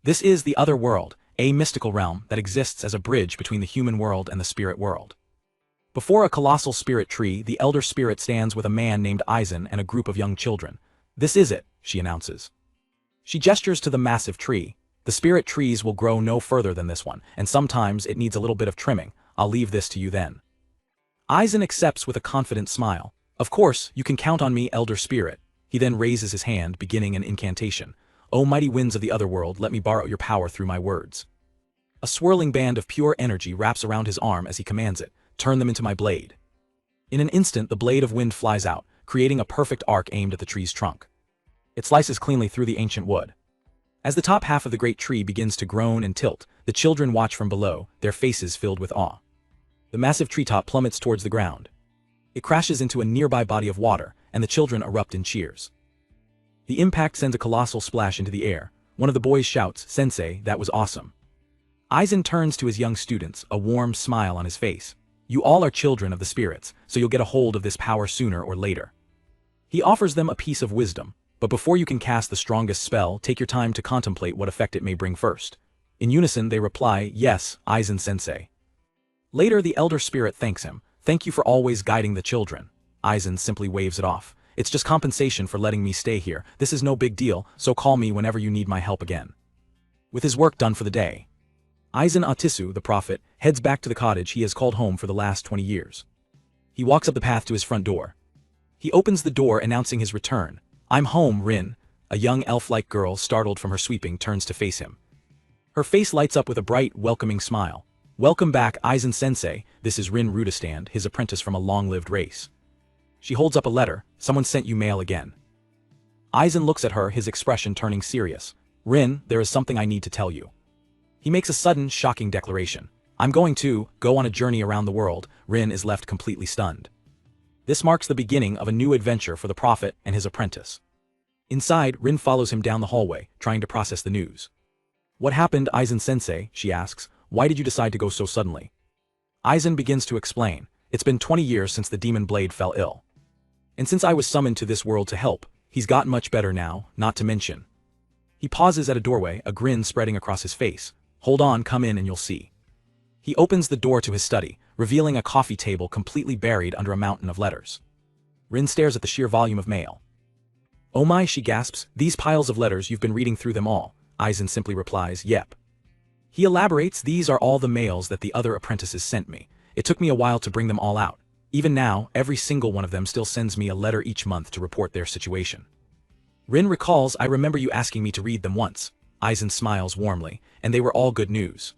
This is the other world, a mystical realm that exists as a bridge between the human world and the spirit world. Before a colossal spirit tree, the elder spirit stands with a man named Aizen and a group of young children. "This is it," she announces. She gestures to the massive tree. "The spirit trees will grow no further than this one, and sometimes it needs a little bit of trimming. I'll leave this to you then." Aizen accepts with a confident smile. "Of course, you can count on me, elder spirit." He then raises his hand, beginning an incantation. "O mighty winds of the other world, let me borrow your power through my words." A swirling band of pure energy wraps around his arm as he commands it. "Turn them into my blade." In an instant, the blade of wind flies out, creating a perfect arc aimed at the tree's trunk. It slices cleanly through the ancient wood. As the top half of the great tree begins to groan and tilt, the children watch from below, their faces filled with awe. The massive treetop plummets towards the ground. It crashes into a nearby body of water, and the children erupt in cheers. The impact sends a colossal splash into the air. One of the boys shouts, "Sensei, that was awesome." Aizen turns to his young students, a warm smile on his face. "You all are children of the spirits, so you'll get a hold of this power sooner or later." He offers them a piece of wisdom, but before you can cast the strongest spell, take your time to contemplate what effect it may bring first. In unison they reply, "Yes, Aizen-sensei." Later the elder spirit thanks him. "Thank you for always guiding the children." Aizen simply waves it off. "It's just compensation for letting me stay here. This is no big deal, so call me whenever you need my help again." With his work done for the day, Aizen Atisu, the prophet, heads back to the cottage he has called home for the last 20 years. He walks up the path to his front door. He opens the door announcing his return. "I'm home, Rin." A young elf-like girl, startled from her sweeping, turns to face him. Her face lights up with a bright, welcoming smile. "Welcome back, Aizen-sensei." This is Rin Rudastand, his apprentice from a long-lived race. She holds up a letter. "Someone sent you mail again." Aizen looks at her, his expression turning serious. "Rin, there is something I need to tell you." He makes a sudden, shocking declaration. "I'm going to go on a journey around the world." Rin is left completely stunned. This marks the beginning of a new adventure for the prophet and his apprentice. Inside, Rin follows him down the hallway, trying to process the news. "What happened, Aizen-sensei?" she asks. "Why did you decide to go so suddenly?" Aizen begins to explain. "It's been 20 years since the demon blade fell ill. And since I was summoned to this world to help, he's gotten much better now, not to mention." He pauses at a doorway, a grin spreading across his face. "Hold on, come in and you'll see." He opens the door to his study, revealing a coffee table completely buried under a mountain of letters. Rin stares at the sheer volume of mail. "Oh my," she gasps, "these piles of letters, you've been reading through them all." Aizen simply replies, "Yep." He elaborates, "These are all the mails that the other apprentices sent me. It took me a while to bring them all out. Even now, every single one of them still sends me a letter each month to report their situation." Rin recalls, "I remember you asking me to read them once." Aizen smiles warmly, "And they were all good news."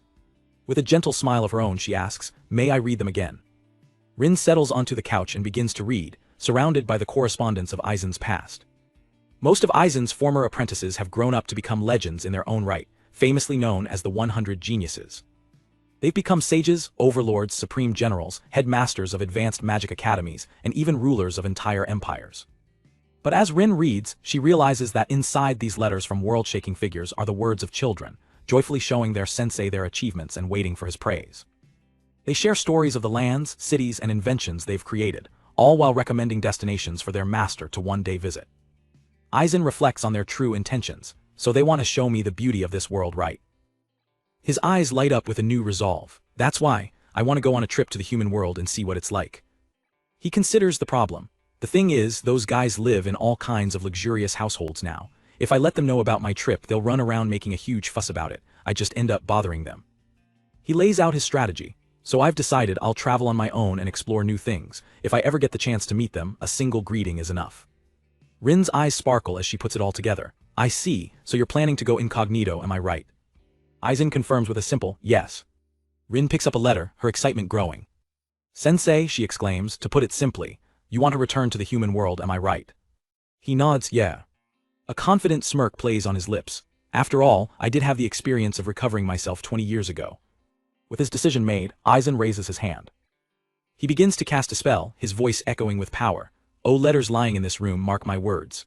With a gentle smile of her own, she asks, "May I read them again?" Rin settles onto the couch and begins to read, surrounded by the correspondence of Aizen's past. Most of Aizen's former apprentices have grown up to become legends in their own right, famously known as the 100 Geniuses. They've become sages, overlords, supreme generals, headmasters of advanced magic academies, and even rulers of entire empires. But as Rin reads, she realizes that inside these letters from world-shaking figures are the words of children, joyfully showing their sensei their achievements and waiting for his praise. They share stories of the lands, cities, and inventions they've created, all while recommending destinations for their master to one day visit. Aizen reflects on their true intentions, "So they want to show me the beauty of this world, right?" His eyes light up with a new resolve. "That's why, I want to go on a trip to the human world and see what it's like." He considers the problem. "The thing is, those guys live in all kinds of luxurious households now. If I let them know about my trip, they'll run around making a huge fuss about it. I just end up bothering them." He lays out his strategy. "So I've decided I'll travel on my own and explore new things. If I ever get the chance to meet them, a single greeting is enough." Rin's eyes sparkle as she puts it all together. "I see, so you're planning to go incognito, am I right?" Aizen confirms with a simple, "Yes." Rin picks up a letter, her excitement growing. "Sensei," she exclaims, "to put it simply, you want to return to the human world, am I right?" He nods, "Yeah." A confident smirk plays on his lips. "After all, I did have the experience of recovering myself 20 years ago." With his decision made, Aizen raises his hand. He begins to cast a spell, his voice echoing with power. "Oh, letters lying in this room, mark my words."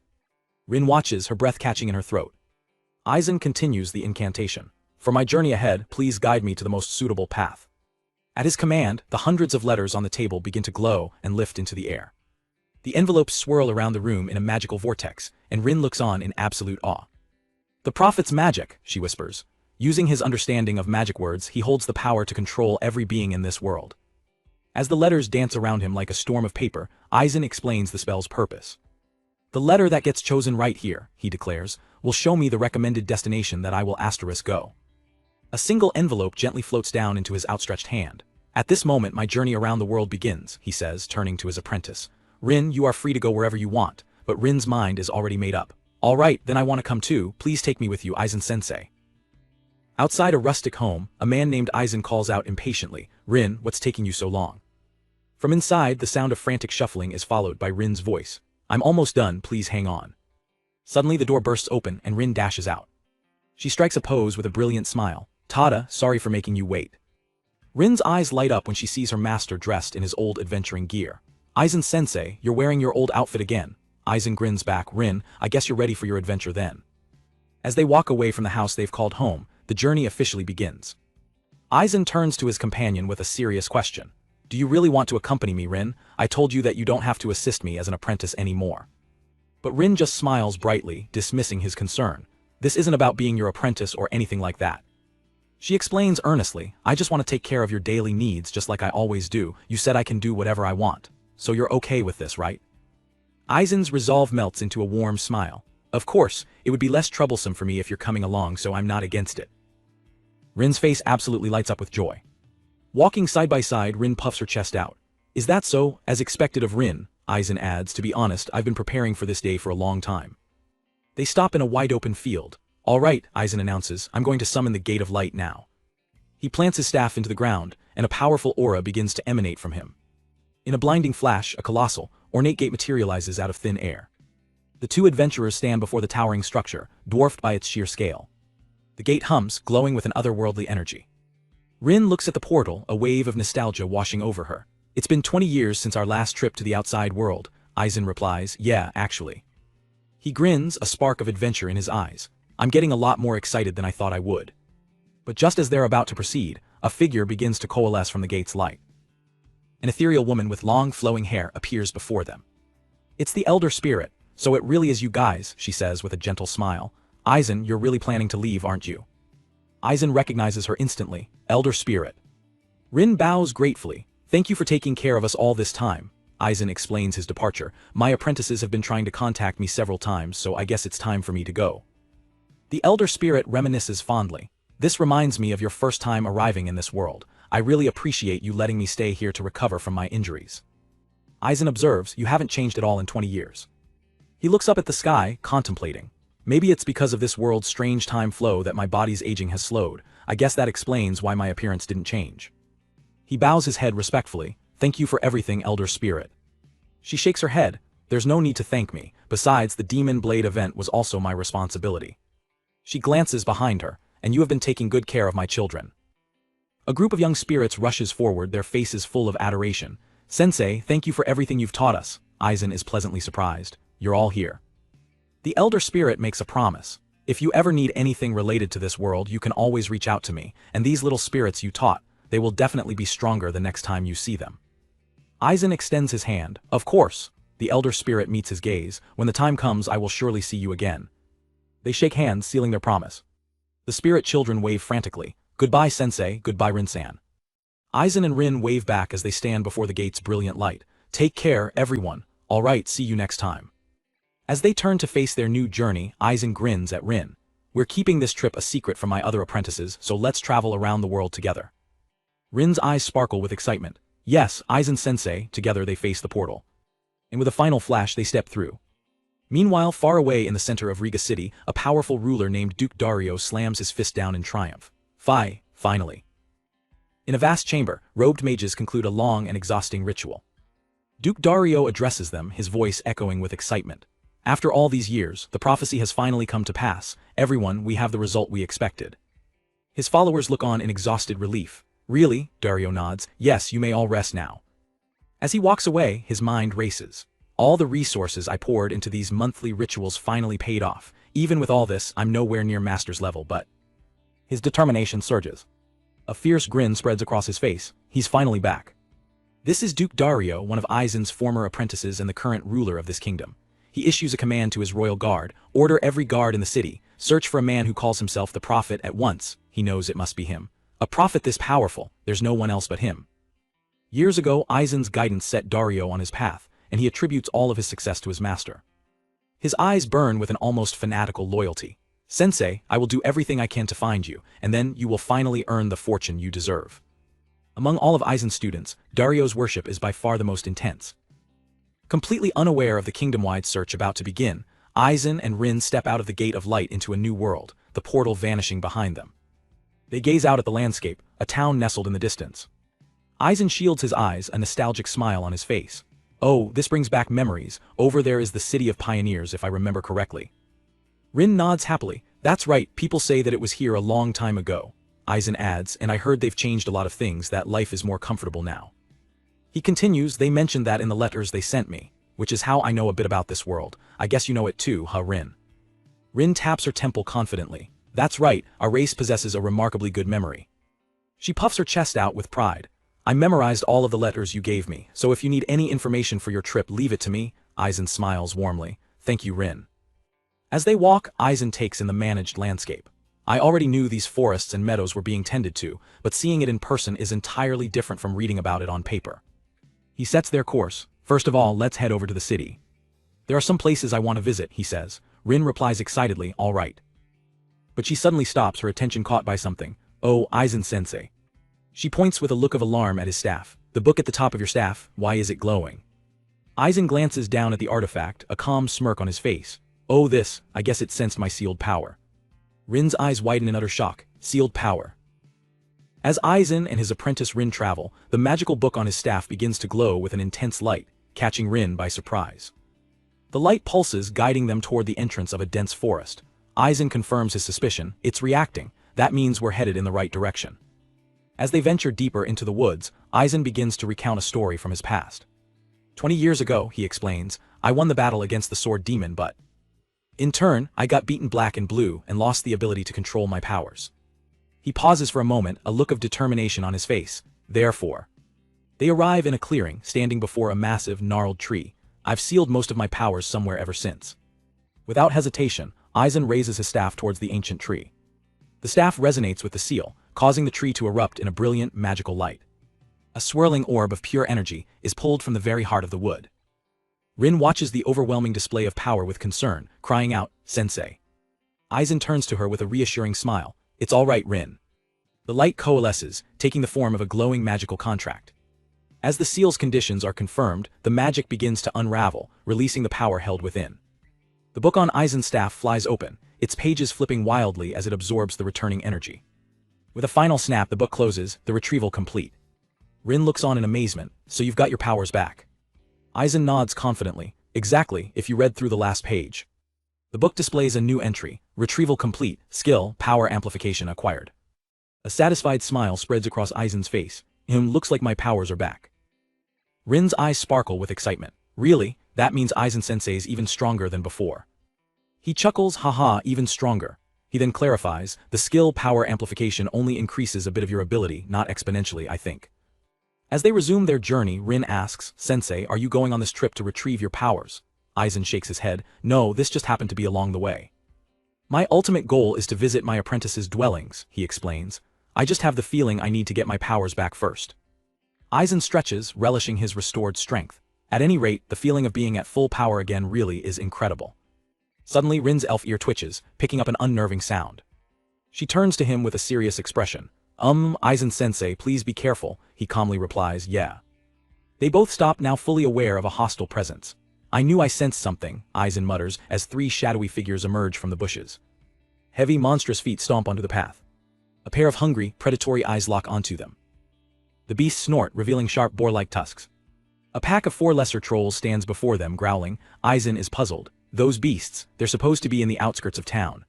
Rin watches, her breath catching in her throat. Aizen continues the incantation. "For my journey ahead, please guide me to the most suitable path." At his command, the hundreds of letters on the table begin to glow and lift into the air. The envelopes swirl around the room in a magical vortex, and Rin looks on in absolute awe. The prophet's magic, she whispers. Using his understanding of magic words, he holds the power to control every being in this world. As the letters dance around him like a storm of paper, Aizen explains the spell's purpose. The letter that gets chosen right here, he declares, will show me the recommended destination that I will *go. A single envelope gently floats down into his outstretched hand. At this moment my journey around the world begins, he says, turning to his apprentice. Rin, you are free to go wherever you want, but Rin's mind is already made up. All right, then I want to come too, please take me with you, Aizen-sensei. Outside a rustic home, a man named Aizen calls out impatiently, Rin, what's taking you so long? From inside, the sound of frantic shuffling is followed by Rin's voice. I'm almost done, please hang on. Suddenly the door bursts open and Rin dashes out. She strikes a pose with a brilliant smile. Tada, sorry for making you wait. Rin's eyes light up when she sees her master dressed in his old adventuring gear. Aizen-sensei, you're wearing your old outfit again. Aizen grins back, Rin, I guess you're ready for your adventure then. As they walk away from the house they've called home, the journey officially begins. Aizen turns to his companion with a serious question. Do you really want to accompany me, Rin? I told you that you don't have to assist me as an apprentice anymore. But Rin just smiles brightly, dismissing his concern. This isn't about being your apprentice or anything like that. She explains earnestly, I just want to take care of your daily needs just like I always do. You said I can do whatever I want. So you're okay with this, right? Aizen's resolve melts into a warm smile. Of course, it would be less troublesome for me if you're coming along, so I'm not against it. Rin's face absolutely lights up with joy. Walking side by side, Rin puffs her chest out. Is that so? As expected of Rin, Aizen adds, to be honest, I've been preparing for this day for a long time. They stop in a wide open field. All right, Aizen announces, I'm going to summon the Gate of Light now. He plants his staff into the ground, and a powerful aura begins to emanate from him. In a blinding flash, a colossal, ornate gate materializes out of thin air. The two adventurers stand before the towering structure, dwarfed by its sheer scale. The gate hums, glowing with an otherworldly energy. Rin looks at the portal, a wave of nostalgia washing over her. It's been 20 years since our last trip to the outside world, Aizen replies, yeah, actually. He grins, a spark of adventure in his eyes. I'm getting a lot more excited than I thought I would. But just as they're about to proceed, a figure begins to coalesce from the gate's light. An ethereal woman with long flowing hair appears before them. It's the Elder Spirit, so it really is you guys, she says with a gentle smile. Aizen, you're really planning to leave, aren't you? Aizen recognizes her instantly, Elder Spirit. Rin bows gratefully. Thank you for taking care of us all this time. Aizen explains his departure. My apprentices have been trying to contact me several times, so I guess it's time for me to go. The Elder Spirit reminisces fondly. This reminds me of your first time arriving in this world. I really appreciate you letting me stay here to recover from my injuries. Aizen observes, you haven't changed at all in 20 years. He looks up at the sky, contemplating. Maybe it's because of this world's strange time flow that my body's aging has slowed. I guess that explains why my appearance didn't change. He bows his head respectfully. Thank you for everything, Elder Spirit. She shakes her head. There's no need to thank me. Besides, the Demon Blade event was also my responsibility. She glances behind her, and you have been taking good care of my children. A group of young spirits rushes forward, their faces full of adoration. Sensei, thank you for everything you've taught us. Aizen is pleasantly surprised. You're all here. The Elder Spirit makes a promise. If you ever need anything related to this world, you can always reach out to me, and these little spirits you taught, they will definitely be stronger the next time you see them. Aizen extends his hand. Of course. The Elder Spirit meets his gaze. When the time comes, I will surely see you again. They shake hands, sealing their promise. The spirit children wave frantically. Goodbye, Sensei, goodbye, Rin-san. Aizen and Rin wave back as they stand before the gate's brilliant light. Take care, everyone. All right, see you next time. As they turn to face their new journey, Aizen grins at Rin. We're keeping this trip a secret from my other apprentices, so let's travel around the world together. Rin's eyes sparkle with excitement. Yes, Aizen-sensei, together they face the portal. And with a final flash, they step through. Meanwhile, far away in the center of Riga City, a powerful ruler named Duke Dario slams his fist down in triumph. Finally. In a vast chamber, robed mages conclude a long and exhausting ritual. Duke Dario addresses them, his voice echoing with excitement. After all these years, the prophecy has finally come to pass. Everyone, we have the result we expected. His followers look on in exhausted relief. Really? Dario nods. Yes, you may all rest now. As he walks away, his mind races. All the resources I poured into these monthly rituals finally paid off. Even with all this, I'm nowhere near master's level, but... His determination surges. A fierce grin spreads across his face. He's finally back. This is Duke Dario, one of Aizen's former apprentices and the current ruler of this kingdom. He issues a command to his royal guard, order every guard in the city, Search for a man who calls himself the prophet at once, he knows it must be him. A prophet this powerful, there's no one else but him. Years ago, Aizen's guidance set Dario on his path, and he attributes all of his success to his master. His eyes burn with an almost fanatical loyalty. Sensei, I will do everything I can to find you, and then you will finally earn the fortune you deserve. Among all of Aizen's students, Dario's worship is by far the most intense. Completely unaware of the kingdom-wide search about to begin, Aizen and Rin step out of the gate of light into a new world, the portal vanishing behind them. They gaze out at the landscape, a town nestled in the distance. Aizen shields his eyes, a nostalgic smile on his face. Oh, this brings back memories. Over there is the city of pioneers, if I remember correctly. Rin nods happily. That's right, people say that it was here a long time ago. Aizen adds, and I heard they've changed a lot of things, that life is more comfortable now. He continues, they mentioned that in the letters they sent me, which is how I know a bit about this world. I guess you know it too, huh, Rin? Rin taps her temple confidently. That's right, our race possesses a remarkably good memory. She puffs her chest out with pride. I memorized all of the letters you gave me, so if you need any information for your trip, leave it to me. Aizen smiles warmly. Thank you, Rin. As they walk, Aizen takes in the managed landscape. I already knew these forests and meadows were being tended to, but seeing it in person is entirely different from reading about it on paper. He sets their course. First of all, let's head over to the city. There are some places I want to visit, he says. Rin replies excitedly, all right. But she suddenly stops, her attention caught by something. Oh, Aizen-sensei. She points with a look of alarm at his staff. The book at the top of your staff, why is it glowing? Aizen glances down at the artifact, a calm smirk on his face. Oh this, I guess it sensed my sealed power. Rin's eyes widen in utter shock. Sealed power. As Aizen and his apprentice Rin travel, the magical book on his staff begins to glow with an intense light, catching Rin by surprise. The light pulses, guiding them toward the entrance of a dense forest. Aizen confirms his suspicion. It's reacting. That means we're headed in the right direction. As they venture deeper into the woods, Aizen begins to recount a story from his past. 20 years ago, he explains, I won the battle against the sword demon, but in turn, I got beaten black and blue and lost the ability to control my powers. He pauses for a moment, a look of determination on his face. Therefore, they arrive in a clearing, standing before a massive, gnarled tree. I've sealed most of my powers somewhere ever since. Without hesitation, Aizen raises his staff towards the ancient tree. The staff resonates with the seal, causing the tree to erupt in a brilliant, magical light. A swirling orb of pure energy is pulled from the very heart of the wood. Rin watches the overwhelming display of power with concern, crying out, Sensei. Aizen turns to her with a reassuring smile. It's all right, Rin. The light coalesces, taking the form of a glowing magical contract. As the seal's conditions are confirmed, the magic begins to unravel, releasing the power held within. The book on Aizen's staff flies open, its pages flipping wildly as it absorbs the returning energy. With a final snap, the book closes, the retrieval complete. Rin looks on in amazement. So you've got your powers back. Aizen nods confidently. Exactly, if you read through the last page. The book displays a new entry. Retrieval complete. Skill, power amplification acquired. A satisfied smile spreads across Aizen's face. Looks like my powers are back. Rin's eyes sparkle with excitement. Really? That means Aizen-sensei is even stronger than before. He chuckles, haha, even stronger. He then clarifies, the skill power amplification only increases a bit of your ability, not exponentially, I think. As they resume their journey, Rin asks, Sensei, are you going on this trip to retrieve your powers? Aizen shakes his head. No, this just happened to be along the way. My ultimate goal is to visit my apprentice's dwellings, he explains. I just have the feeling I need to get my powers back first. Aizen stretches, relishing his restored strength. At any rate, the feeling of being at full power again really is incredible. Suddenly Rin's elf ear twitches, picking up an unnerving sound. She turns to him with a serious expression. Aizen-sensei, please be careful, he calmly replies, yeah. They both stop, now fully aware of a hostile presence. I knew I sensed something, Aizen mutters, as three shadowy figures emerge from the bushes. Heavy, monstrous feet stomp onto the path. A pair of hungry, predatory eyes lock onto them. The beasts snort, revealing sharp boar-like tusks. A pack of 4 lesser trolls stands before them, growling. Aizen is puzzled. Those beasts, they're supposed to be in the outskirts of town.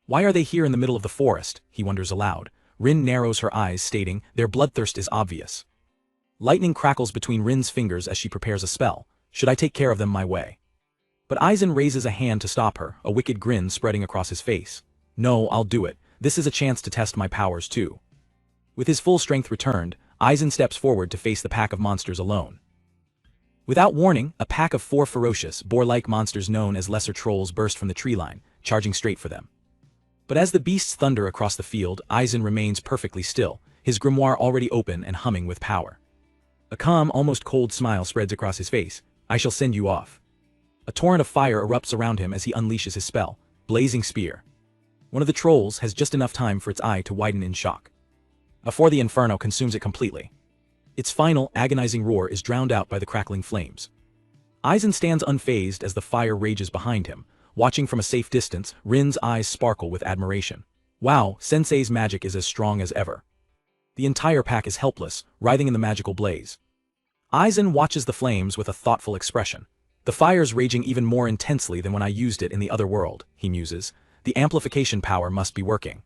Why are they here in the middle of the forest, he wonders aloud. Rin narrows her eyes, stating, their bloodthirst is obvious. Lightning crackles between Rin's fingers as she prepares a spell. Should I take care of them my way? But Aizen raises a hand to stop her, a wicked grin spreading across his face. No, I'll do it. This is a chance to test my powers too. With his full strength returned, Aizen steps forward to face the pack of monsters alone. Without warning, a pack of 4 ferocious, boar-like monsters known as lesser trolls burst from the tree line, charging straight for them. But as the beasts thunder across the field, Aizen remains perfectly still, his grimoire already open and humming with power. A calm, almost cold smile spreads across his face. I shall send you off. A torrent of fire erupts around him as he unleashes his spell, Blazing Spear. One of the trolls has just enough time for its eye to widen in shock, before the inferno consumes it completely. Its final, agonizing roar is drowned out by the crackling flames. Aizen stands unfazed as the fire rages behind him, watching from a safe distance. Rin's eyes sparkle with admiration. Wow, Sensei's magic is as strong as ever. The entire pack is helpless, writhing in the magical blaze. Aizen watches the flames with a thoughtful expression. The fire's raging even more intensely than when I used it in the other world, he muses. The amplification power must be working.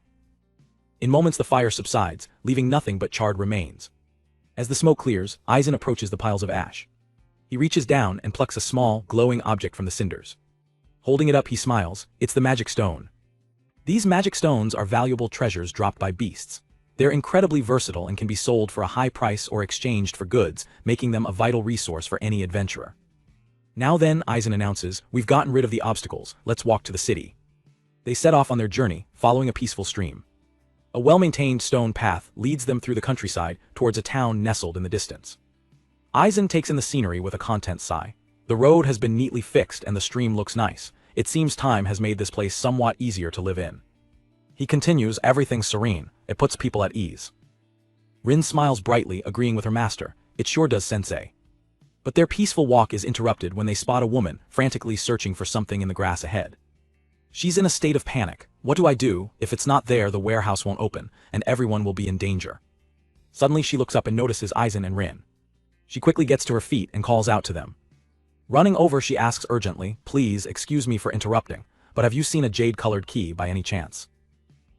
In moments the fire subsides, leaving nothing but charred remains. As the smoke clears, Aizen approaches the piles of ash. He reaches down and plucks a small, glowing object from the cinders. Holding it up, he smiles. It's the magic stone. These magic stones are valuable treasures dropped by beasts. They're incredibly versatile and can be sold for a high price or exchanged for goods, making them a vital resource for any adventurer. Now then, Aizen announces, we've gotten rid of the obstacles, let's walk to the city. They set off on their journey, following a peaceful stream. A well-maintained stone path leads them through the countryside towards a town nestled in the distance. Aizen takes in the scenery with a content sigh. The road has been neatly fixed and the stream looks nice. It seems time has made this place somewhat easier to live in. He continues, everything's serene, it puts people at ease. Rin smiles brightly, agreeing with her master. It sure does, Sensei. But their peaceful walk is interrupted when they spot a woman frantically searching for something in the grass ahead. She's in a state of panic. What do I do? If it's not there, the warehouse won't open, and everyone will be in danger. Suddenly she looks up and notices Aizen and Rin. She quickly gets to her feet and calls out to them. Running over, she asks urgently, please excuse me for interrupting, but have you seen a jade-colored key by any chance?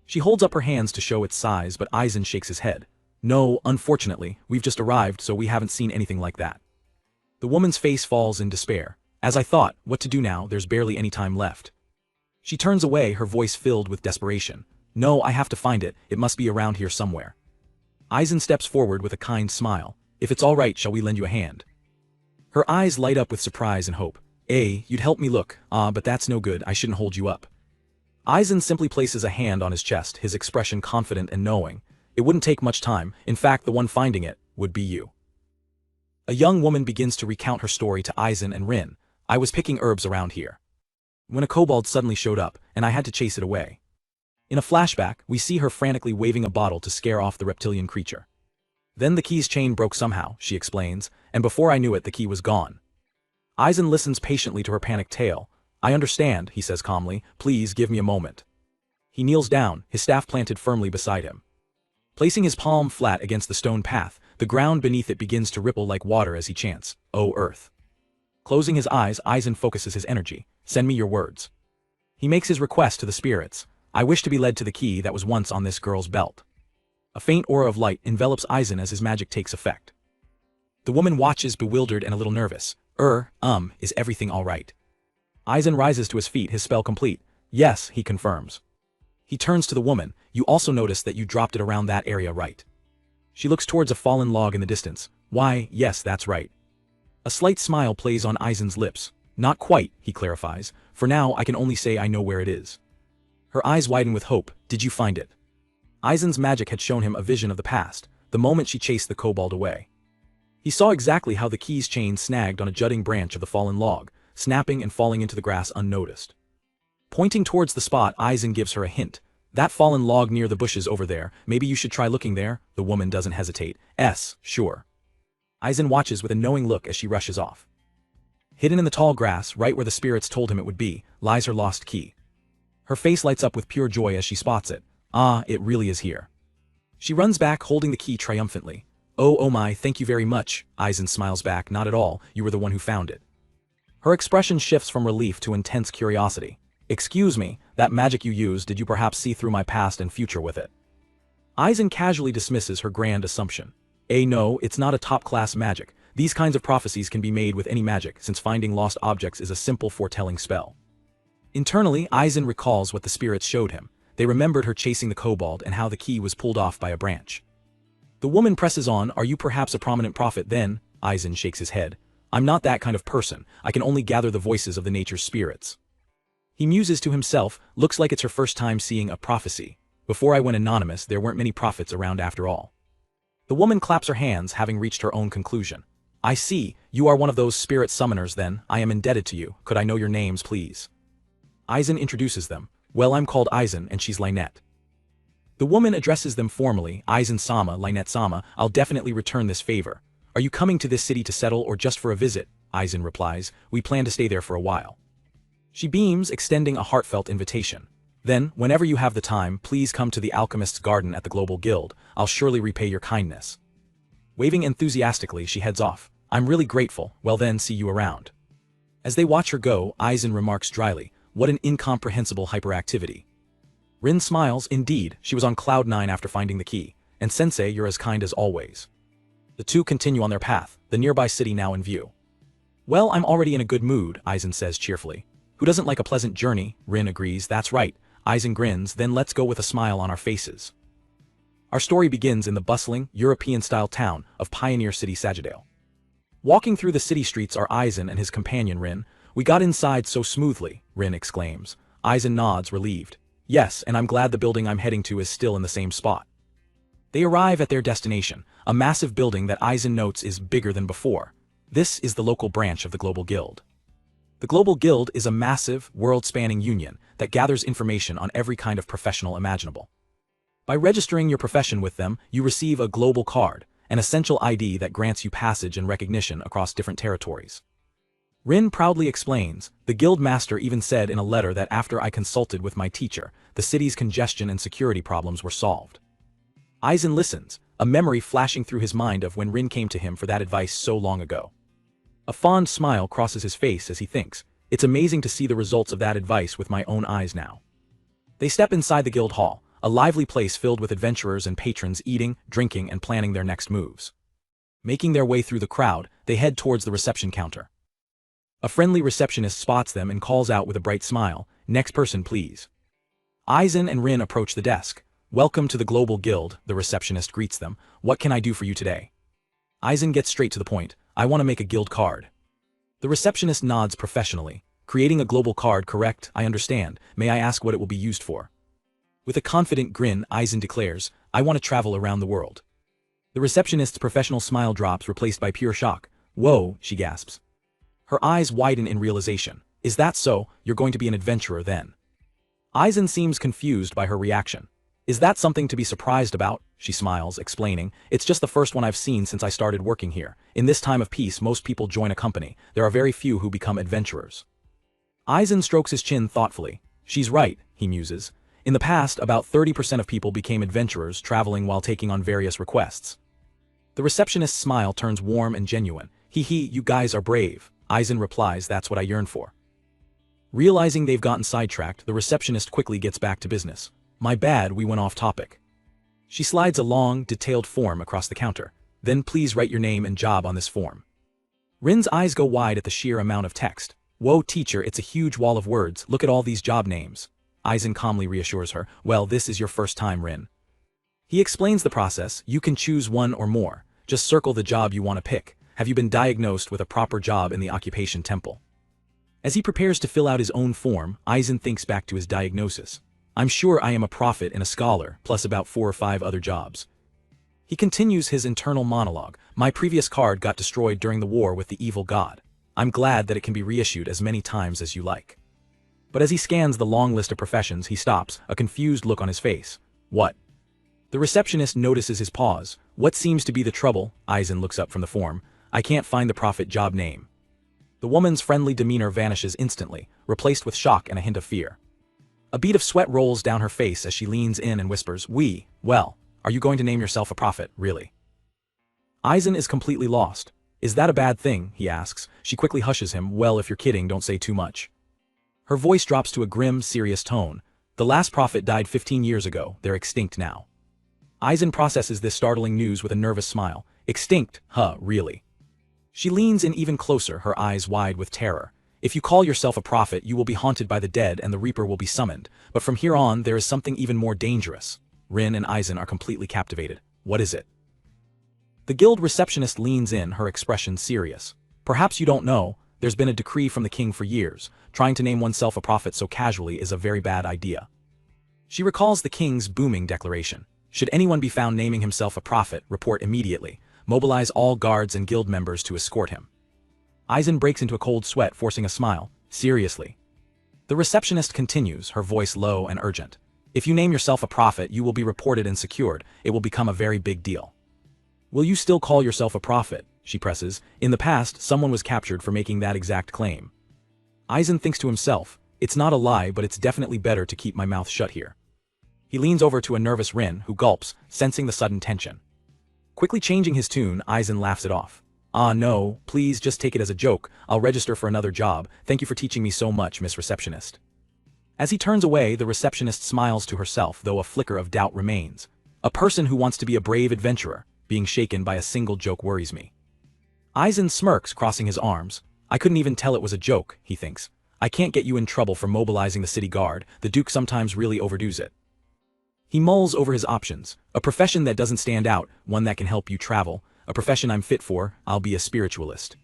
She holds up her hands to show its size, but Aizen shakes his head. No, unfortunately, we've just arrived, so we haven't seen anything like that. The woman's face falls in despair. As I thought, what to do now? There's barely any time left. She turns away, her voice filled with desperation. No, I have to find it, it must be around here somewhere. Aizen steps forward with a kind smile. If it's all right, shall we lend you a hand? Her eyes light up with surprise and hope. You'd help me look. But that's no good, I shouldn't hold you up. Aizen simply places a hand on his chest, his expression confident and knowing. It wouldn't take much time, in fact the one finding it would be you. A young woman begins to recount her story to Aizen and Rin. I was picking herbs around here, when a kobold suddenly showed up, and I had to chase it away. In a flashback, we see her frantically waving a bottle to scare off the reptilian creature. Then the key's chain broke somehow, she explains, and before I knew it the key was gone. Aizen listens patiently to her panicked tale. I understand, he says calmly, please give me a moment. He kneels down, his staff planted firmly beside him. Placing his palm flat against the stone path, the ground beneath it begins to ripple like water as he chants, O Earth. Closing his eyes, Aizen focuses his energy. Send me your words. He makes his request to the spirits. I wish to be led to the key that was once on this girl's belt. A faint aura of light envelops Aizen as his magic takes effect. The woman watches, bewildered and a little nervous. Is everything all right? Aizen rises to his feet, his spell complete. Yes, he confirms. He turns to the woman. You also notice that you dropped it around that area, right? She looks towards a fallen log in the distance. Why, yes, that's right. A slight smile plays on Aizen's lips. Not quite, he clarifies. For now, I can only say I know where it is. Her eyes widen with hope. Did you find it? Aizen's magic had shown him a vision of the past, the moment she chased the kobold away. He saw exactly how the key's chain snagged on a jutting branch of the fallen log, snapping and falling into the grass unnoticed. Pointing towards the spot, Aizen gives her a hint. That fallen log near the bushes over there, maybe you should try looking there. The woman doesn't hesitate. Sure. Aizen watches with a knowing look as she rushes off. Hidden in the tall grass, right where the spirits told him it would be, lies her lost key. Her face lights up with pure joy as she spots it. It really is here. She runs back, holding the key triumphantly. Oh my, thank you very much. Aizen smiles back. Not at all, you were the one who found it. Her expression shifts from relief to intense curiosity. Excuse me, that magic you used, did you perhaps see through my past and future with it? Aizen casually dismisses her grand assumption. No, it's not a top-class magic. These kinds of prophecies can be made with any magic, since finding lost objects is a simple foretelling spell. Internally, Aizen recalls what the spirits showed him. They remembered her chasing the kobold and how the key was pulled off by a branch. The woman presses on. Are you perhaps a prominent prophet then? Aizen shakes his head. I'm not that kind of person. I can only gather the voices of the nature's spirits. He muses to himself, looks like it's her first time seeing a prophecy. Before I went anonymous, there weren't many prophets around after all. The woman claps her hands, having reached her own conclusion. I see, you are one of those spirit summoners then, I am indebted to you, could I know your names please? Aizen introduces them. Well, I'm called Aizen and she's Lynette. The woman addresses them formally, Aizen-sama, Lynette-sama, I'll definitely return this favor. Are you coming to this city to settle or just for a visit? Aizen replies, we plan to stay there for a while. She beams, extending a heartfelt invitation. Then, whenever you have the time, please come to the Alchemist's Garden at the Global Guild, I'll surely repay your kindness. Waving enthusiastically, she heads off. I'm really grateful, well then, see you around. As they watch her go, Aizen remarks dryly, what an incomprehensible hyperactivity. Rin smiles, indeed, she was on cloud 9 after finding the key, and sensei, you're as kind as always. The two continue on their path, the nearby city now in view. Well, I'm already in a good mood, Aizen says cheerfully. Who doesn't like a pleasant journey? Rin agrees, that's right. Aizen grins, then let's go with a smile on our faces. Our story begins in the bustling, European-style town of Pioneer City, Sagittale. Walking through the city streets are Aizen and his companion Rin. We got inside so smoothly, Rin exclaims. Aizen nods, relieved. Yes, and I'm glad the building I'm heading to is still in the same spot. They arrive at their destination, a massive building that Aizen notes is bigger than before. This is the local branch of the Global Guild. The Global Guild is a massive, world-spanning union that gathers information on every kind of professional imaginable. By registering your profession with them, you receive a global card, an essential ID that grants you passage and recognition across different territories. Rin proudly explains, the guild master even said in a letter that after I consulted with my teacher, the city's congestion and security problems were solved. Aizen listens, a memory flashing through his mind of when Rin came to him for that advice so long ago. A fond smile crosses his face as he thinks, it's amazing to see the results of that advice with my own eyes now. They step inside the guild hall, a lively place filled with adventurers and patrons eating, drinking, and planning their next moves. Making their way through the crowd, they head towards the reception counter. A friendly receptionist spots them and calls out with a bright smile, next person please. Aizen and Rin approach the desk. Welcome to the Global Guild, the receptionist greets them. What can I do for you today? Aizen gets straight to the point. I want to make a guild card. The receptionist nods professionally. Creating a global card, correct? I understand. May I ask what it will be used for? With a confident grin, Aizen declares, I want to travel around the world. The receptionist's professional smile drops, replaced by pure shock. Whoa, she gasps. Her eyes widen in realization. Is that so? You're going to be an adventurer then. Aizen seems confused by her reaction. Is that something to be surprised about? She smiles, explaining, it's just the first one I've seen since I started working here. In this time of peace, most people join a company. There are very few who become adventurers. Aizen strokes his chin thoughtfully. She's right, he muses. In the past, about 30% of people became adventurers, traveling while taking on various requests. The receptionist's smile turns warm and genuine. Hee, you guys are brave. Aizen replies, that's what I yearn for. Realizing they've gotten sidetracked, the receptionist quickly gets back to business. My bad, we went off topic. She slides a long, detailed form across the counter. Then please write your name and job on this form. Rin's eyes go wide at the sheer amount of text. Whoa, teacher, it's a huge wall of words. Look at all these job names. Aizen calmly reassures her. Well, this is your first time, Rin. He explains the process. You can choose one or more. Just circle the job you want to pick. Have you been diagnosed with a proper job in the occupation temple? As he prepares to fill out his own form, Aizen thinks back to his diagnosis. I'm sure I am a prophet and a scholar, plus about 4 or 5 other jobs. He continues his internal monologue. My previous card got destroyed during the war with the evil god. I'm glad that it can be reissued as many times as you like. But as he scans the long list of professions, he stops, a confused look on his face. What? The receptionist notices his pause. What seems to be the trouble? Aizen looks up from the form. I can't find the prophet job name. The woman's friendly demeanor vanishes instantly, replaced with shock and a hint of fear. A bead of sweat rolls down her face as she leans in and whispers, well, are you going to name yourself a prophet, really? Aizen is completely lost. Is that a bad thing? He asks. She quickly hushes him. Well, if you're kidding, don't say too much. Her voice drops to a grim, serious tone. The last prophet died 15 years ago. They're extinct now. Aizen processes this startling news with a nervous smile. Extinct? Huh, really? She leans in even closer, her eyes wide with terror. If you call yourself a prophet, you will be haunted by the dead and the Reaper will be summoned. But from here on, there is something even more dangerous. Rin and Aizen are completely captivated. What is it? The guild receptionist leans in, her expression serious. Perhaps you don't know, there's been a decree from the king for years. Trying to name oneself a prophet so casually is a very bad idea. She recalls the king's booming declaration. Should anyone be found naming himself a prophet, report immediately. Mobilize all guards and guild members to escort him. Aizen breaks into a cold sweat, forcing a smile. Seriously. The receptionist continues, her voice low and urgent. If you name yourself a prophet, you will be reported and secured. It will become a very big deal. Will you still call yourself a prophet? She presses. In the past, someone was captured for making that exact claim. Aizen thinks to himself, it's not a lie, but it's definitely better to keep my mouth shut here. He leans over to a nervous Rin, who gulps, sensing the sudden tension. Quickly changing his tune, Aizen laughs it off. Ah no, please just take it as a joke. I'll register for another job. Thank you for teaching me so much, Miss Receptionist. As he turns away, the receptionist smiles to herself, though a flicker of doubt remains. A person who wants to be a brave adventurer, being shaken by a single joke worries me. Aizen smirks, crossing his arms. I couldn't even tell it was a joke, he thinks. I can't get you in trouble for mobilizing the city guard. The Duke sometimes really overdoes it. He mulls over his options. A profession that doesn't stand out, one that can help you travel. A profession I'm fit for, I'll be a spiritualist.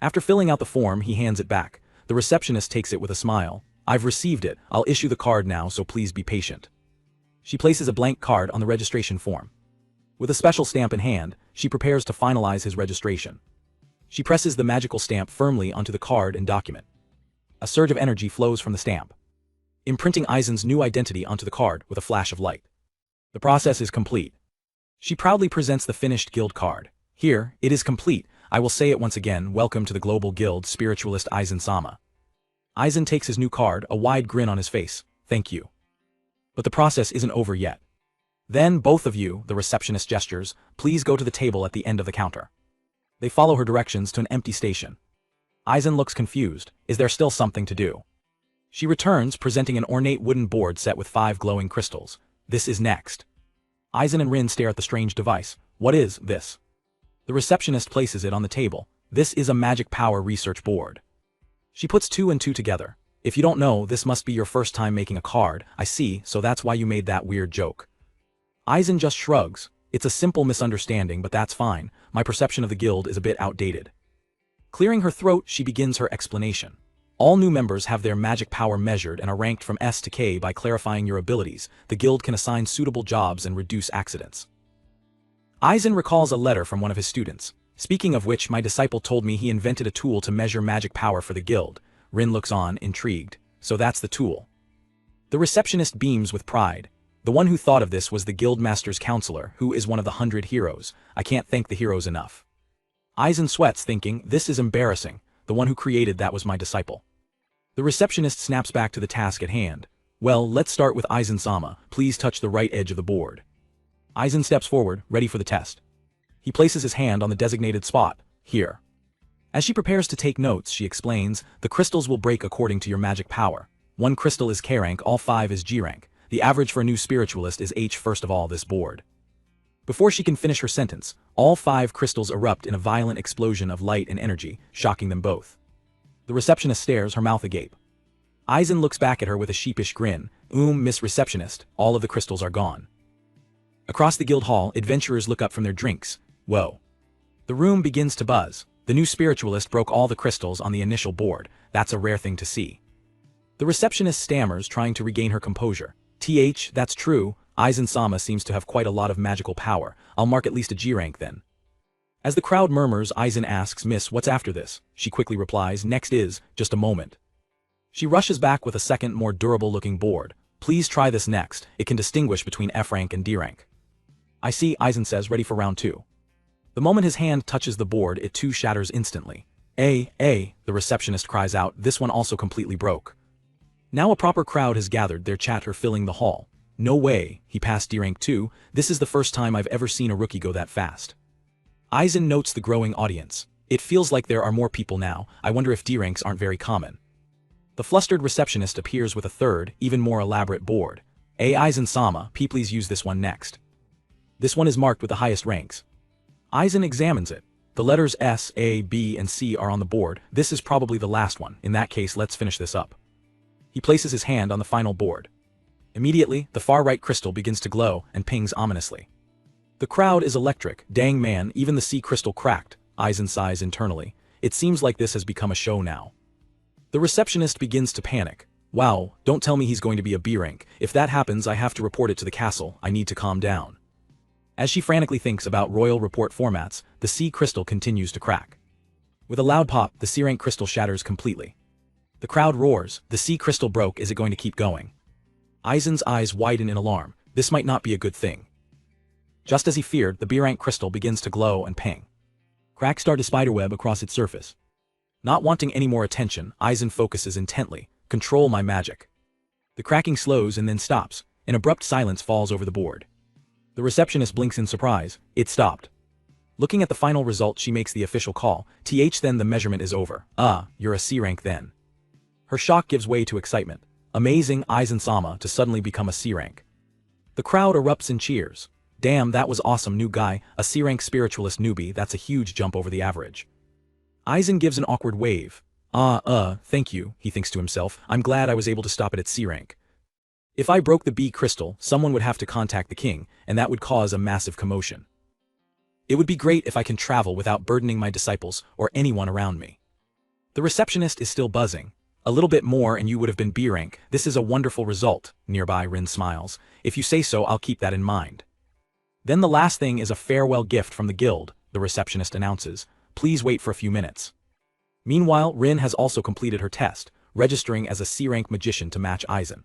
After filling out the form, he hands it back. The receptionist takes it with a smile. I've received it. I'll issue the card now, so please be patient. She places a blank card on the registration form. With a special stamp in hand, she prepares to finalize his registration. She presses the magical stamp firmly onto the card and document. A surge of energy flows from the stamp, imprinting Aizen's new identity onto the card with a flash of light. The process is complete. She proudly presents the finished guild card. Here, it is complete. I will say it once again, welcome to the Global Guild, Spiritualist Aizen-sama. Aizen takes his new card, a wide grin on his face. Thank you. But the process isn't over yet. Then both of you, the receptionist gestures, please go to the table at the end of the counter. They follow her directions to an empty station. Aizen looks confused. Is there still something to do? She returns, presenting an ornate wooden board set with 5 glowing crystals. This is next. Aizen and Rin stare at the strange device. What is this? The receptionist places it on the table. This is a magic power research board. She puts 2 and 2 together. If you don't know, this must be your first time making a card. I see, so that's why you made that weird joke. Aizen just shrugs. It's a simple misunderstanding, but that's fine. My perception of the guild is a bit outdated. Clearing her throat, she begins her explanation. All new members have their magic power measured and are ranked from S to K. By clarifying your abilities, the guild can assign suitable jobs and reduce accidents. Aizen recalls a letter from one of his students. Speaking of which, my disciple told me he invented a tool to measure magic power for the guild. Rin looks on, intrigued. So that's the tool. The receptionist beams with pride. The one who thought of this was the guildmaster's counselor, who is one of the 100 heroes. I can't thank the heroes enough. Aizen sweats, thinking, this is embarrassing. The one who created that was my disciple. The receptionist snaps back to the task at hand. Well, let's start with Aizen-sama. Please touch the right edge of the board. Aizen steps forward, ready for the test. He places his hand on the designated spot. Here. As she prepares to take notes, she explains, the crystals will break according to your magic power. 1 crystal is K rank, all 5 is G rank. The average for a new spiritualist is H. First of all, this board. Before she can finish her sentence, all 5 crystals erupt in a violent explosion of light and energy, shocking them both. The receptionist stares, her mouth agape. Aizen looks back at her with a sheepish grin. Miss Receptionist, all of the crystals are gone. Across the guild hall, adventurers look up from their drinks. Whoa. The room begins to buzz. The new spiritualist broke all the crystals on the initial board. That's a rare thing to see. The receptionist stammers, trying to regain her composure. That's true. Aizen-sama seems to have quite a lot of magical power. I'll mark at least a G rank then. As the crowd murmurs, Aizen asks, Miss, what's after this? She quickly replies, next is, just a moment. She rushes back with a second, more durable-looking board. Please try this next. It can distinguish between F rank and D rank. I see, Aizen says, ready for round 2. The moment his hand touches the board, it too shatters instantly. The receptionist cries out, this one also completely broke. Now a proper crowd has gathered, their chatter filling the hall. No way, he passed D rank too. This is the first time I've ever seen a rookie go that fast. Aizen notes the growing audience. It feels like there are more people now. I wonder if D ranks aren't very common. The flustered receptionist appears with a third, even more elaborate board. Aizen-sama, please use this one next. This one is marked with the highest ranks. Aizen examines it. The letters S, A, B, and C are on the board. This is probably the last one. In that case, let's finish this up. He places his hand on the final board. Immediately, the far right crystal begins to glow and pings ominously. The crowd is electric. Dang man, even the C crystal cracked. Aizen sighs internally. It seems like this has become a show now. The receptionist begins to panic. Wow, don't tell me he's going to be a B rank. If that happens, I have to report it to the castle. I need to calm down. As she frantically thinks about royal report formats, the C crystal continues to crack. With a loud pop, the C rank crystal shatters completely. The crowd roars. The C crystal broke. Is it going to keep going? Aizen's eyes widen in alarm. This might not be a good thing. Just as he feared, the B rank crystal begins to glow and ping. Cracks start a spiderweb across its surface. Not wanting any more attention, Aizen focuses intently. Control my magic. The cracking slows and then stops. An abrupt silence falls over the board. The receptionist blinks in surprise. It stopped. Looking at the final result, she makes the official call. Then the measurement is over. You're a C rank then. Her shock gives way to excitement. Amazing, Aizen-sama to suddenly become a C rank. The crowd erupts in cheers. Damn, that was awesome, new guy, a C rank spiritualist newbie. That's a huge jump over the average. Aizen gives an awkward wave. Thank you, he thinks to himself. I'm glad I was able to stop it at C rank. If I broke the B crystal, someone would have to contact the king, and that would cause a massive commotion. It would be great if I can travel without burdening my disciples or anyone around me. The receptionist is still buzzing. A little bit more and you would have been B rank. This is a wonderful result. Nearby, Rin smiles. If you say so, I'll keep that in mind. Then the last thing is a farewell gift from the guild, the receptionist announces. Please wait for a few minutes. Meanwhile, Rin has also completed her test, registering as a C rank magician to match Aizen.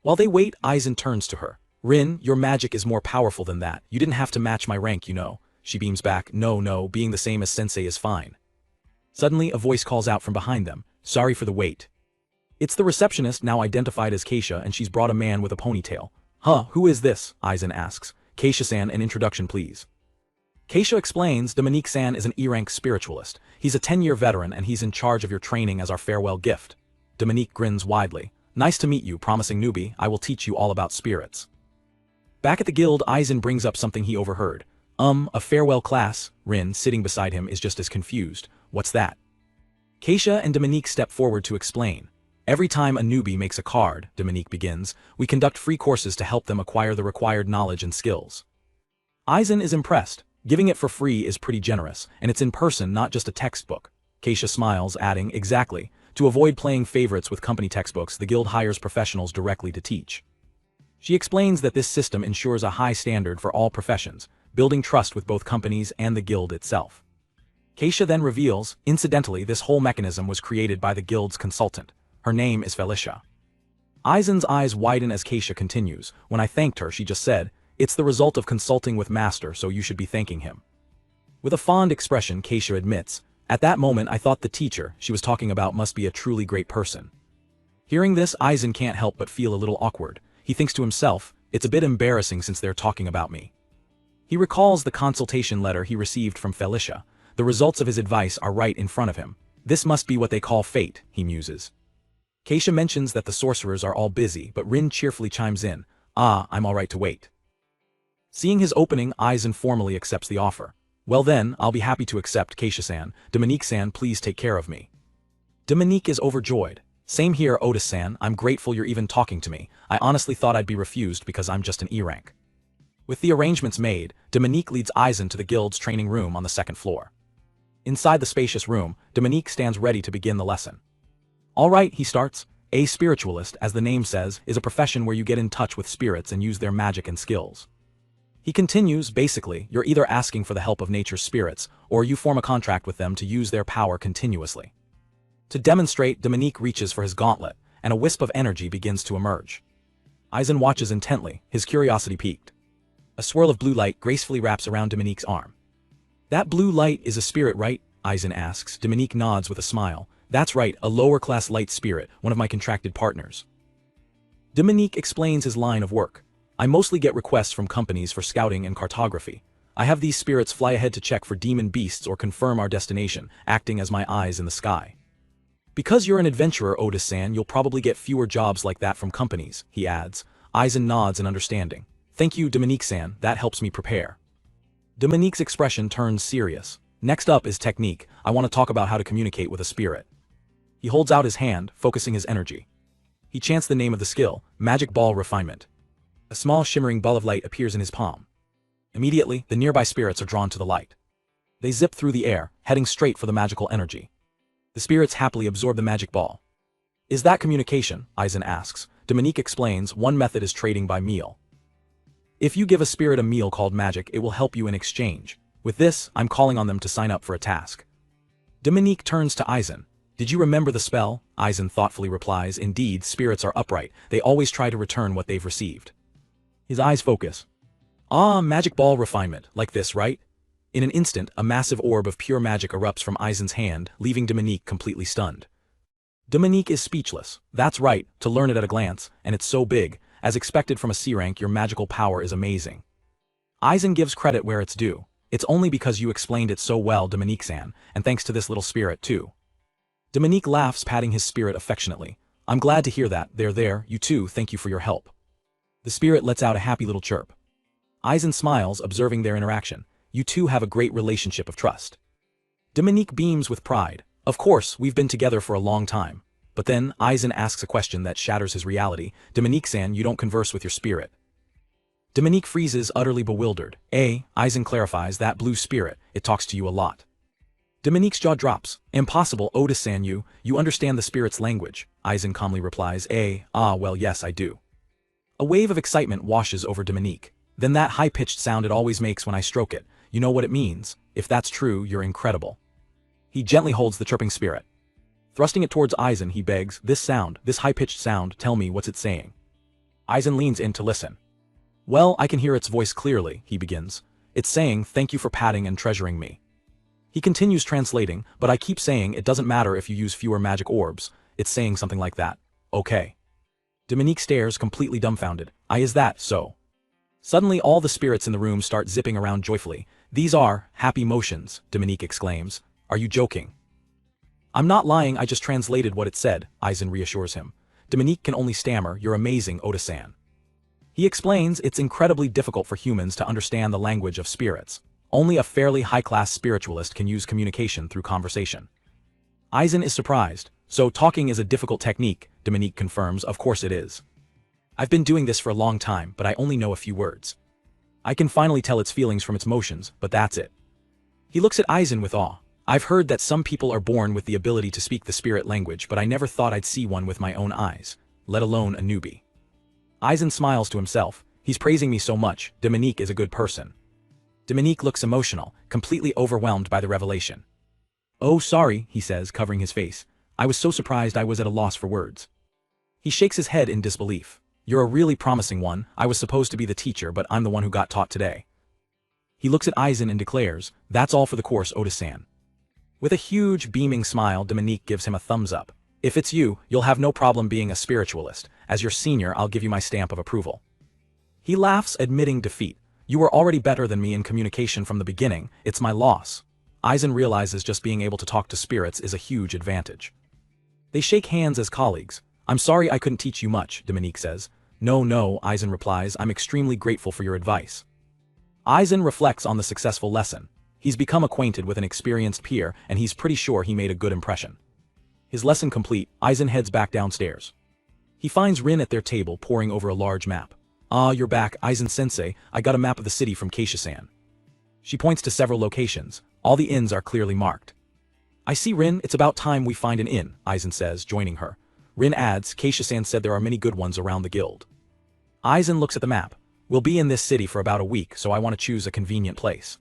While they wait, Aizen turns to her. Rin, your magic is more powerful than that. You didn't have to match my rank, you know. She beams back. No, being the same as sensei is fine. Suddenly, a voice calls out from behind them. Sorry for the wait. It's the receptionist, now identified as Keisha, and she's brought a man with a ponytail. Who is this? Aizen asks. Keisha-san, an introduction please. Keisha explains Dominique-san is an E-rank spiritualist. He's a 10-year veteran and he's in charge of your training as our farewell gift. Dominique grins widely. Nice to meet you, promising newbie. I will teach you all about spirits. Back at the guild, Aizen brings up something he overheard. A farewell class. Rin, sitting beside him, is just as confused. What's that? Keisha and Dominique step forward to explain. Every time a newbie makes a card, Dominique begins, we conduct free courses to help them acquire the required knowledge and skills. Aizen is impressed. Giving it for free is pretty generous, and it's in person, not just a textbook. Keisha smiles, adding, exactly. To avoid playing favorites with company textbooks, the guild hires professionals directly to teach. She explains that this system ensures a high standard for all professions, building trust with both companies and the guild itself. Keisha then reveals, incidentally, this whole mechanism was created by the guild's consultant. Her name is Felicia. Aizen's eyes widen as Keisha continues. When I thanked her, she just said, it's the result of consulting with Master, so you should be thanking him. With a fond expression, Keisha admits, at that moment I thought the teacher she was talking about must be a truly great person. Hearing this, Aizen can't help but feel a little awkward. He thinks to himself, it's a bit embarrassing since they're talking about me. He recalls the consultation letter he received from Felicia. The results of his advice are right in front of him. This must be what they call fate, he muses. Keisha mentions that the sorcerers are all busy, but Rin cheerfully chimes in, I'm all right to wait. Seeing his opening, Aizen formally accepts the offer. Well then, I'll be happy to accept, Keisha-san. Dominique-san, please take care of me. Dominique is overjoyed. Same here, Otis-san, I'm grateful you're even talking to me. I honestly thought I'd be refused because I'm just an E-rank. With the arrangements made, Dominique leads Aizen to the guild's training room on the second floor. Inside the spacious room, Dominique stands ready to begin the lesson. All right, he starts. A spiritualist, as the name says, is a profession where you get in touch with spirits and use their magic and skills. He continues, basically, you're either asking for the help of nature's spirits, or you form a contract with them to use their power continuously. To demonstrate, Dominique reaches for his gauntlet, and a wisp of energy begins to emerge. Aizen watches intently, his curiosity piqued. A swirl of blue light gracefully wraps around Dominique's arm. That blue light is a spirit, right? Aizen asks. Dominique nods with a smile. That's right, a lower-class light spirit, one of my contracted partners. Dominique explains his line of work. I mostly get requests from companies for scouting and cartography. I have these spirits fly ahead to check for demon beasts or confirm our destination, acting as my eyes in the sky. Because you're an adventurer, Otis-san, you'll probably get fewer jobs like that from companies, he adds. Aizen nods in understanding. Thank you, Dominique-san, that helps me prepare. Dominique's expression turns serious. Next up is technique. I want to talk about how to communicate with a spirit. He holds out his hand, focusing his energy. He chants the name of the skill, Magic Ball Refinement. A small shimmering ball of light appears in his palm. Immediately, the nearby spirits are drawn to the light. They zip through the air, heading straight for the magical energy. The spirits happily absorb the magic ball. Is that communication? Aizen asks. Dominique explains one method is trading by meal. If you give a spirit a meal called magic, it will help you in exchange. With this, I'm calling on them to sign up for a task. Dominique turns to Aizen. Did you remember the spell? Aizen thoughtfully replies, indeed, spirits are upright. They always try to return what they've received. His eyes focus. Ah, magic ball refinement, like this, right? In an instant, a massive orb of pure magic erupts from Aizen's hand, leaving Dominique completely stunned. Dominique is speechless. That's right, to learn it at a glance, and it's so big. As expected from a C rank, your magical power is amazing. Aizen gives credit where it's due. It's only because you explained it so well, Dominique-san, and thanks to this little spirit too. Dominique laughs, patting his spirit affectionately. I'm glad to hear that. There, you too, thank you for your help. The spirit lets out a happy little chirp. Aizen smiles, observing their interaction. You two have a great relationship of trust. Dominique beams with pride. Of course, we've been together for a long time. But then, Aizen asks a question that shatters his reality. Dominique-san, you don't converse with your spirit. Dominique freezes, utterly bewildered. Aizen clarifies, that blue spirit, it talks to you a lot. Dominique's jaw drops. Impossible, Otis-san, you understand the spirit's language. Aizen calmly replies, well yes I do. A wave of excitement washes over Dominique. Then that high-pitched sound it always makes when I stroke it. You know what it means. If that's true, you're incredible. He gently holds the chirping spirit. Thrusting it towards Aizen, he begs, this sound, this high-pitched sound, tell me what's it saying. Aizen leans in to listen. Well, I can hear its voice clearly, he begins. It's saying, thank you for patting and treasuring me. He continues translating, but I keep saying it doesn't matter if you use fewer magic orbs. It's saying something like that. Okay. Dominique stares, completely dumbfounded. Is that so? Suddenly all the spirits in the room start zipping around joyfully. These are happy motions, Dominique exclaims. Are you joking? I'm not lying, I just translated what it said, Aizen reassures him. Dominique can only stammer, you're amazing, Otis-san. He explains it's incredibly difficult for humans to understand the language of spirits. Only a fairly high-class spiritualist can use communication through conversation. Aizen is surprised. So talking is a difficult technique, Dominique confirms, of course it is. I've been doing this for a long time, but I only know a few words. I can finally tell its feelings from its motions, but that's it. He looks at Aizen with awe. I've heard that some people are born with the ability to speak the spirit language, but I never thought I'd see one with my own eyes, let alone a newbie. Aizen smiles to himself. He's praising me so much. Dominique is a good person. Dominique looks emotional, completely overwhelmed by the revelation. Oh, sorry, he says, covering his face. I was so surprised I was at a loss for words. He shakes his head in disbelief. You're a really promising one. I was supposed to be the teacher, but I'm the one who got taught today. He looks at Aizen and declares, that's all for the course, Otis-san. With a huge, beaming smile, Dominique gives him a thumbs up. If it's you, you'll have no problem being a spiritualist. As your senior, I'll give you my stamp of approval. He laughs, admitting defeat. You were already better than me in communication from the beginning. It's my loss. Aizen realizes just being able to talk to spirits is a huge advantage. They shake hands as colleagues. I'm sorry I couldn't teach you much, Dominique says. No, Aizen replies, I'm extremely grateful for your advice. Aizen reflects on the successful lesson. He's become acquainted with an experienced peer, and he's pretty sure he made a good impression. His lesson complete, Aizen heads back downstairs. He finds Rin at their table poring over a large map. Ah, you're back, Aizen-sensei, I got a map of the city from Keisha-san. She points to several locations. All the inns are clearly marked. I see, Rin, it's about time we find an inn, Aizen says, joining her. Rin adds, Keisha-san said there are many good ones around the guild. Aizen looks at the map. We'll be in this city for about a week, so I want to choose a convenient place.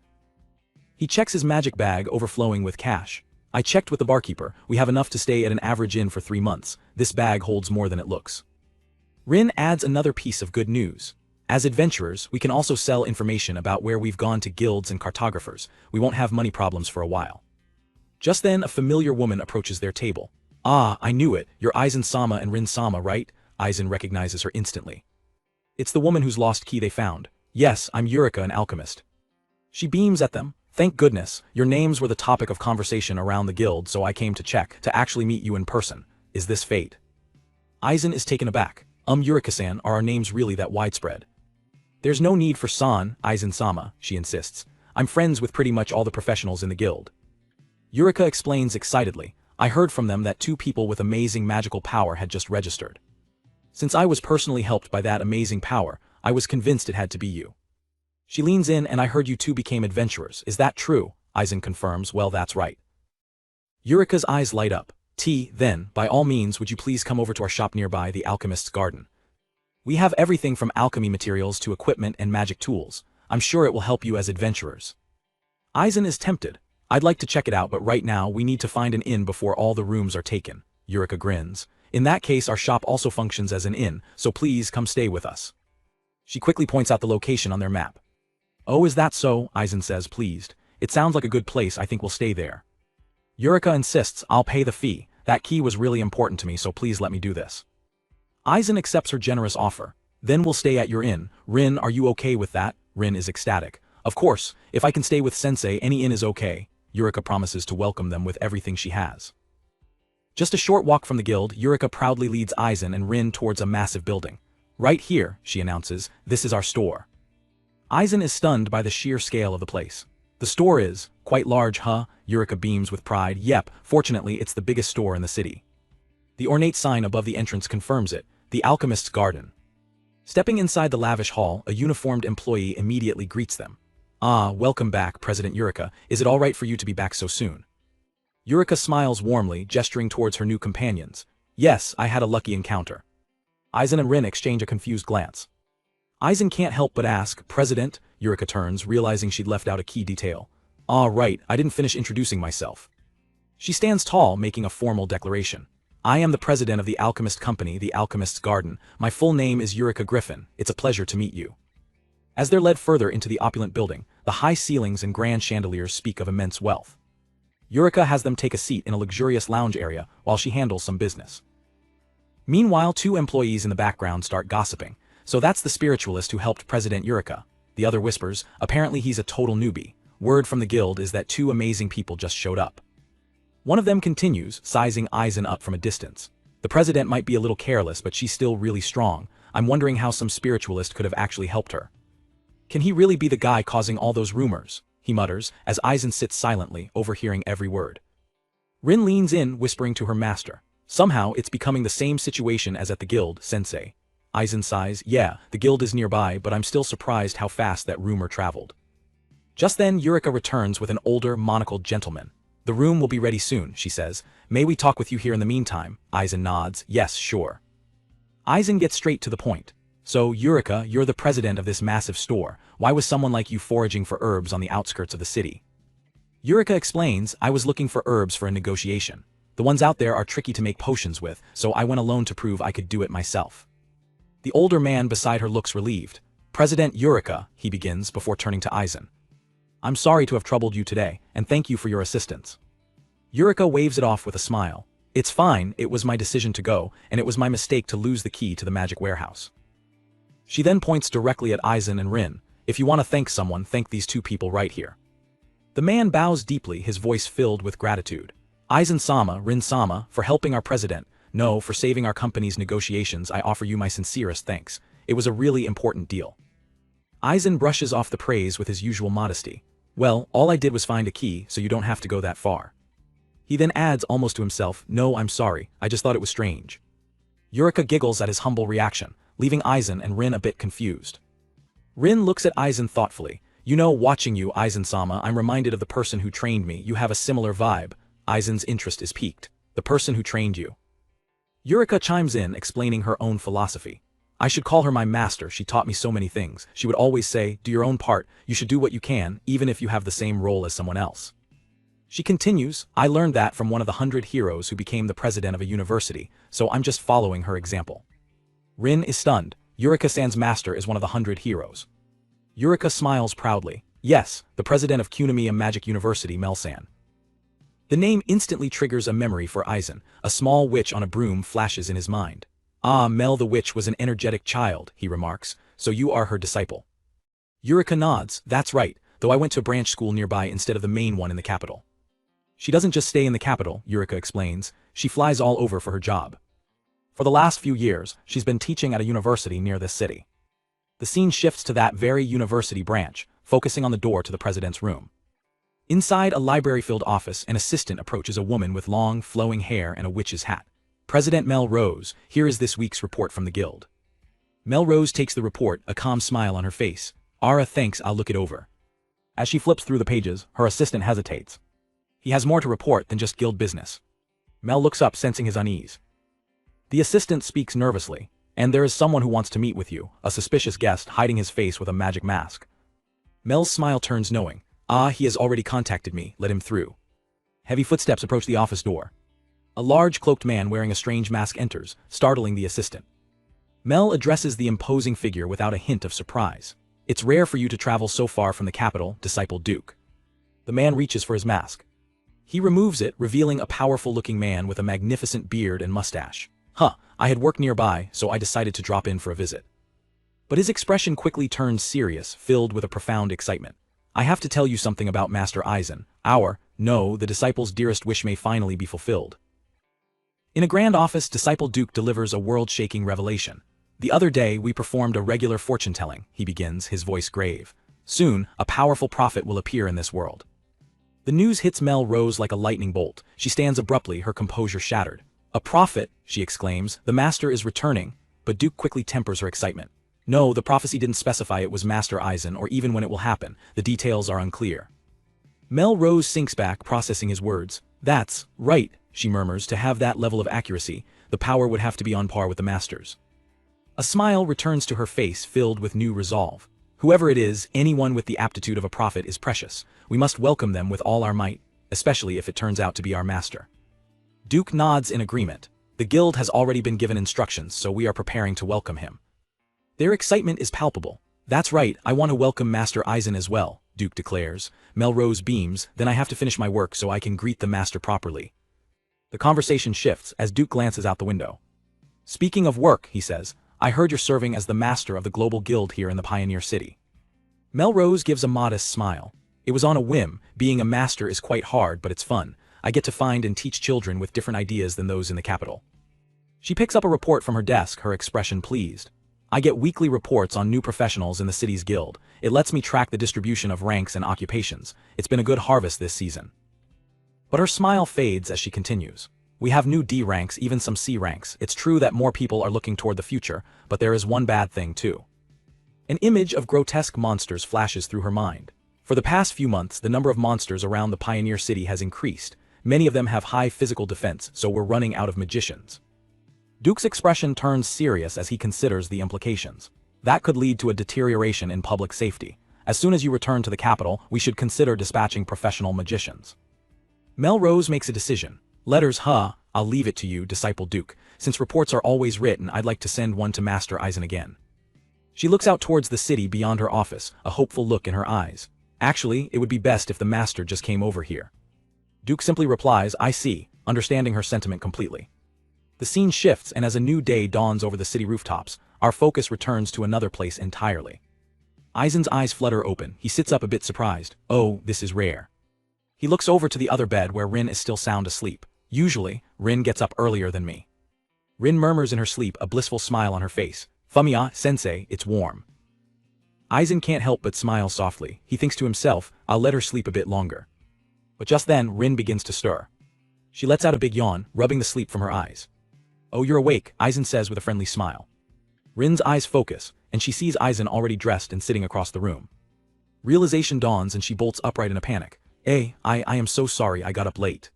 He checks his magic bag, overflowing with cash. I checked with the barkeeper. We have enough to stay at an average inn for 3 months. This bag holds more than it looks. Rin adds another piece of good news. As adventurers, we can also sell information about where we've gone to guilds and cartographers. We won't have money problems for a while. Just then, a familiar woman approaches their table. Ah, I knew it. You're Aizen-sama and Rin-sama, right? Aizen recognizes her instantly. It's the woman whose lost key they found. Yes, I'm Eureka, an alchemist. She beams at them. Thank goodness, your names were the topic of conversation around the guild, so I came to check, to actually meet you in person. Is this fate? Aizen is taken aback. Eureka-san, are our names really that widespread? There's no need for san, Aizen-sama, she insists. I'm friends with pretty much all the professionals in the guild. Eureka explains excitedly. I heard from them that 2 people with amazing magical power had just registered. Since I was personally helped by that amazing power, I was convinced it had to be you. She leans in, and I heard you 2 became adventurers. Is that true? Aizen confirms, well that's right. Eureka's eyes light up. Then, by all means would you please come over to our shop nearby, the Alchemist's Garden. We have everything from alchemy materials to equipment and magic tools. I'm sure it will help you as adventurers. Aizen is tempted. I'd like to check it out, but right now we need to find an inn before all the rooms are taken. Eureka grins. In that case our shop also functions as an inn, so please come stay with us. She quickly points out the location on their map. Oh, is that so? Aizen says, pleased. It sounds like a good place, I think we'll stay there. Eureka insists, I'll pay the fee. That key was really important to me, so please let me do this. Aizen accepts her generous offer. Then we'll stay at your inn. Rin, are you okay with that? Rin is ecstatic. Of course, if I can stay with Sensei, any inn is okay. Eureka promises to welcome them with everything she has. Just a short walk from the guild, Eureka proudly leads Aizen and Rin towards a massive building. Right here, she announces, this is our store. Aizen is stunned by the sheer scale of the place. The store is quite large, huh? Eureka beams with pride. Yep, fortunately it's the biggest store in the city. The ornate sign above the entrance confirms it, the Alchemist's Garden. Stepping inside the lavish hall, a uniformed employee immediately greets them. Ah, welcome back, President Eureka. Is it all right for you to be back so soon? Eureka smiles warmly, gesturing towards her new companions. Yes, I had a lucky encounter. Aizen and Rin exchange a confused glance. Aizen can't help but ask, President? Eureka turns, realizing she'd left out a key detail. Ah, right, I didn't finish introducing myself. She stands tall, making a formal declaration. I am the president of the Alchemist Company, the Alchemist's Garden. My full name is Eureka Griffin. It's a pleasure to meet you. As they're led further into the opulent building, the high ceilings and grand chandeliers speak of immense wealth. Eureka has them take a seat in a luxurious lounge area while she handles some business. Meanwhile, two employees in the background start gossiping. So that's the spiritualist who helped President Eureka. The other whispers, apparently he's a total newbie. Word from the guild is that two amazing people just showed up. One of them continues, sizing Aizen up from a distance. The president might be a little careless, but she's still really strong. I'm wondering how some spiritualist could have actually helped her. Can he really be the guy causing all those rumors? He mutters, as Aizen sits silently, overhearing every word. Rin leans in, whispering to her master. Somehow, it's becoming the same situation as at the guild, Sensei. Aizen sighs, yeah, the guild is nearby, but I'm still surprised how fast that rumor traveled. Just then, Eureka returns with an older, monocled gentleman. The room will be ready soon, she says. May we talk with you here in the meantime? Aizen nods, yes, sure. Aizen gets straight to the point. So, Eureka, you're the president of this massive store. Why was someone like you foraging for herbs on the outskirts of the city? Eureka explains, I was looking for herbs for a negotiation. The ones out there are tricky to make potions with, so I went alone to prove I could do it myself. The older man beside her looks relieved. President Eureka, he begins before turning to Aizen. I'm sorry to have troubled you today, and thank you for your assistance. Eureka waves it off with a smile. It's fine, it was my decision to go, and it was my mistake to lose the key to the magic warehouse. She then points directly at Aizen and Rin. If you want to thank someone, thank these two people right here. The man bows deeply, his voice filled with gratitude. Aizen-sama, Rin-sama, for helping our president. No, for saving our company's negotiations, I offer you my sincerest thanks. It was a really important deal. Aizen brushes off the praise with his usual modesty. Well, all I did was find a key, so you don't have to go that far. He then adds almost to himself, no, I'm sorry, I just thought it was strange. Eureka giggles at his humble reaction, leaving Aizen and Rin a bit confused. Rin looks at Aizen thoughtfully. You know, watching you, Aizen-sama, I'm reminded of the person who trained me. You have a similar vibe. Aizen's interest is piqued. The person who trained you. Eureka chimes in, explaining her own philosophy. I should call her my master, she taught me so many things. She would always say, do your own part, you should do what you can, even if you have the same role as someone else. She continues, I learned that from one of the 100 heroes who became the president of a university, so I'm just following her example. Rin is stunned. Eureka-san's master is one of the 100 heroes. Eureka smiles proudly. Yes, the president of Kunimi Magic University, Mel-san. The name instantly triggers a memory for Aizen. A small witch on a broom flashes in his mind. Ah, Mel the witch was an energetic child, he remarks, so you are her disciple. Eureka nods, that's right, though I went to a branch school nearby instead of the main one in the capital. She doesn't just stay in the capital, Eureka explains, she flies all over for her job. For the last few years, she's been teaching at a university near this city. The scene shifts to that very university branch, focusing on the door to the president's room. Inside a library-filled office, an assistant approaches a woman with long, flowing hair and a witch's hat. President Melrose, here is this week's report from the guild. Melrose takes the report, a calm smile on her face. Thanks, I'll look it over. As she flips through the pages, her assistant hesitates. He has more to report than just guild business. Mel looks up, sensing his unease. The assistant speaks nervously, and there is someone who wants to meet with you, a suspicious guest hiding his face with a magic mask. Mel's smile turns knowing. He has already contacted me, let him through. Heavy footsteps approach the office door. A large cloaked man wearing a strange mask enters, startling the assistant. Mel addresses the imposing figure without a hint of surprise. It's rare for you to travel so far from the capital, Disciple Duke. The man reaches for his mask. He removes it, revealing a powerful-looking man with a magnificent beard and mustache. I had worked nearby, so I decided to drop in for a visit. But his expression quickly turns serious, filled with a profound excitement. I have to tell you something about Master Eisen. The disciple's dearest wish may finally be fulfilled. In a grand office, Disciple Duke delivers a world-shaking revelation. The other day, we performed a regular fortune-telling, he begins, his voice grave. Soon, a powerful prophet will appear in this world. The news hits Mel Rose like a lightning bolt. She stands abruptly, her composure shattered. A prophet, she exclaims, the master is returning, but Duke quickly tempers her excitement. No, the prophecy didn't specify it was Master Eisen or even when it will happen. The details are unclear. Mel Rose sinks back, processing his words. That's right, she murmurs, to have that level of accuracy, the power would have to be on par with the master's. A smile returns to her face, filled with new resolve. Whoever it is, anyone with the aptitude of a prophet is precious. We must welcome them with all our might, especially if it turns out to be our master. Duke nods in agreement. The guild has already been given instructions, so we are preparing to welcome him. Their excitement is palpable. That's right, I want to welcome Master Eisen as well, Duke declares. Melrose beams, then I have to finish my work so I can greet the master properly. The conversation shifts as Duke glances out the window. Speaking of work, he says, I heard you're serving as the master of the global guild here in the Pioneer City. Melrose gives a modest smile. It was on a whim. Being a master is quite hard, but it's fun. I get to find and teach children with different ideas than those in the capital. She picks up a report from her desk, her expression pleased. I get weekly reports on new professionals in the city's guild. It lets me track the distribution of ranks and occupations. It's been a good harvest this season. But her smile fades as she continues. We have new D ranks, even some C ranks. It's true that more people are looking toward the future, but there is one bad thing too. An image of grotesque monsters flashes through her mind. For the past few months, the number of monsters around the Pioneer City has increased. Many of them have high physical defense, so we're running out of magicians. Duke's expression turns serious as he considers the implications. That could lead to a deterioration in public safety. As soon as you return to the capital, we should consider dispatching professional magicians. Melrose makes a decision. Letters, I'll leave it to you, Disciple Duke. Since reports are always written, I'd like to send one to Master Eisen again. She looks out towards the city beyond her office, a hopeful look in her eyes. Actually, it would be best if the master just came over here. Duke simply replies, I see, understanding her sentiment completely. The scene shifts, and as a new day dawns over the city rooftops, our focus returns to another place entirely. Eisen's eyes flutter open. He sits up a bit surprised. Oh, this is rare. He looks over to the other bed where Rin is still sound asleep. Usually, Rin gets up earlier than me. Rin murmurs in her sleep, a blissful smile on her face. Fumiya, sensei, it's warm. Eisen can't help but smile softly. He thinks to himself, I'll let her sleep a bit longer. But just then, Rin begins to stir. She lets out a big yawn, rubbing the sleep from her eyes. Oh, you're awake, Eisen says with a friendly smile. Rin's eyes focus, and she sees Eisen already dressed and sitting across the room. Realization dawns and she bolts upright in a panic. I am so sorry I got up late.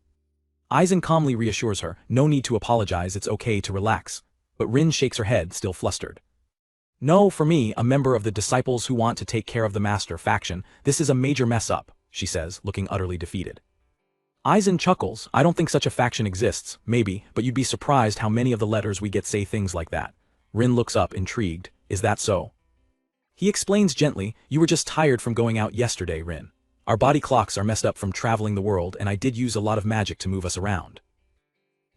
Eisen calmly reassures her, no need to apologize, it's okay to relax. But Rin shakes her head, still flustered. No, for me, a member of the disciples who want to take care of the master faction, this is a major mess up, she says, looking utterly defeated. Eisen chuckles. I don't think such a faction exists, maybe, but you'd be surprised how many of the letters we get say things like that. Rin looks up, intrigued. Is that so? He explains gently, you were just tired from going out yesterday, Rin. Our body clocks are messed up from traveling the world, and I did use a lot of magic to move us around.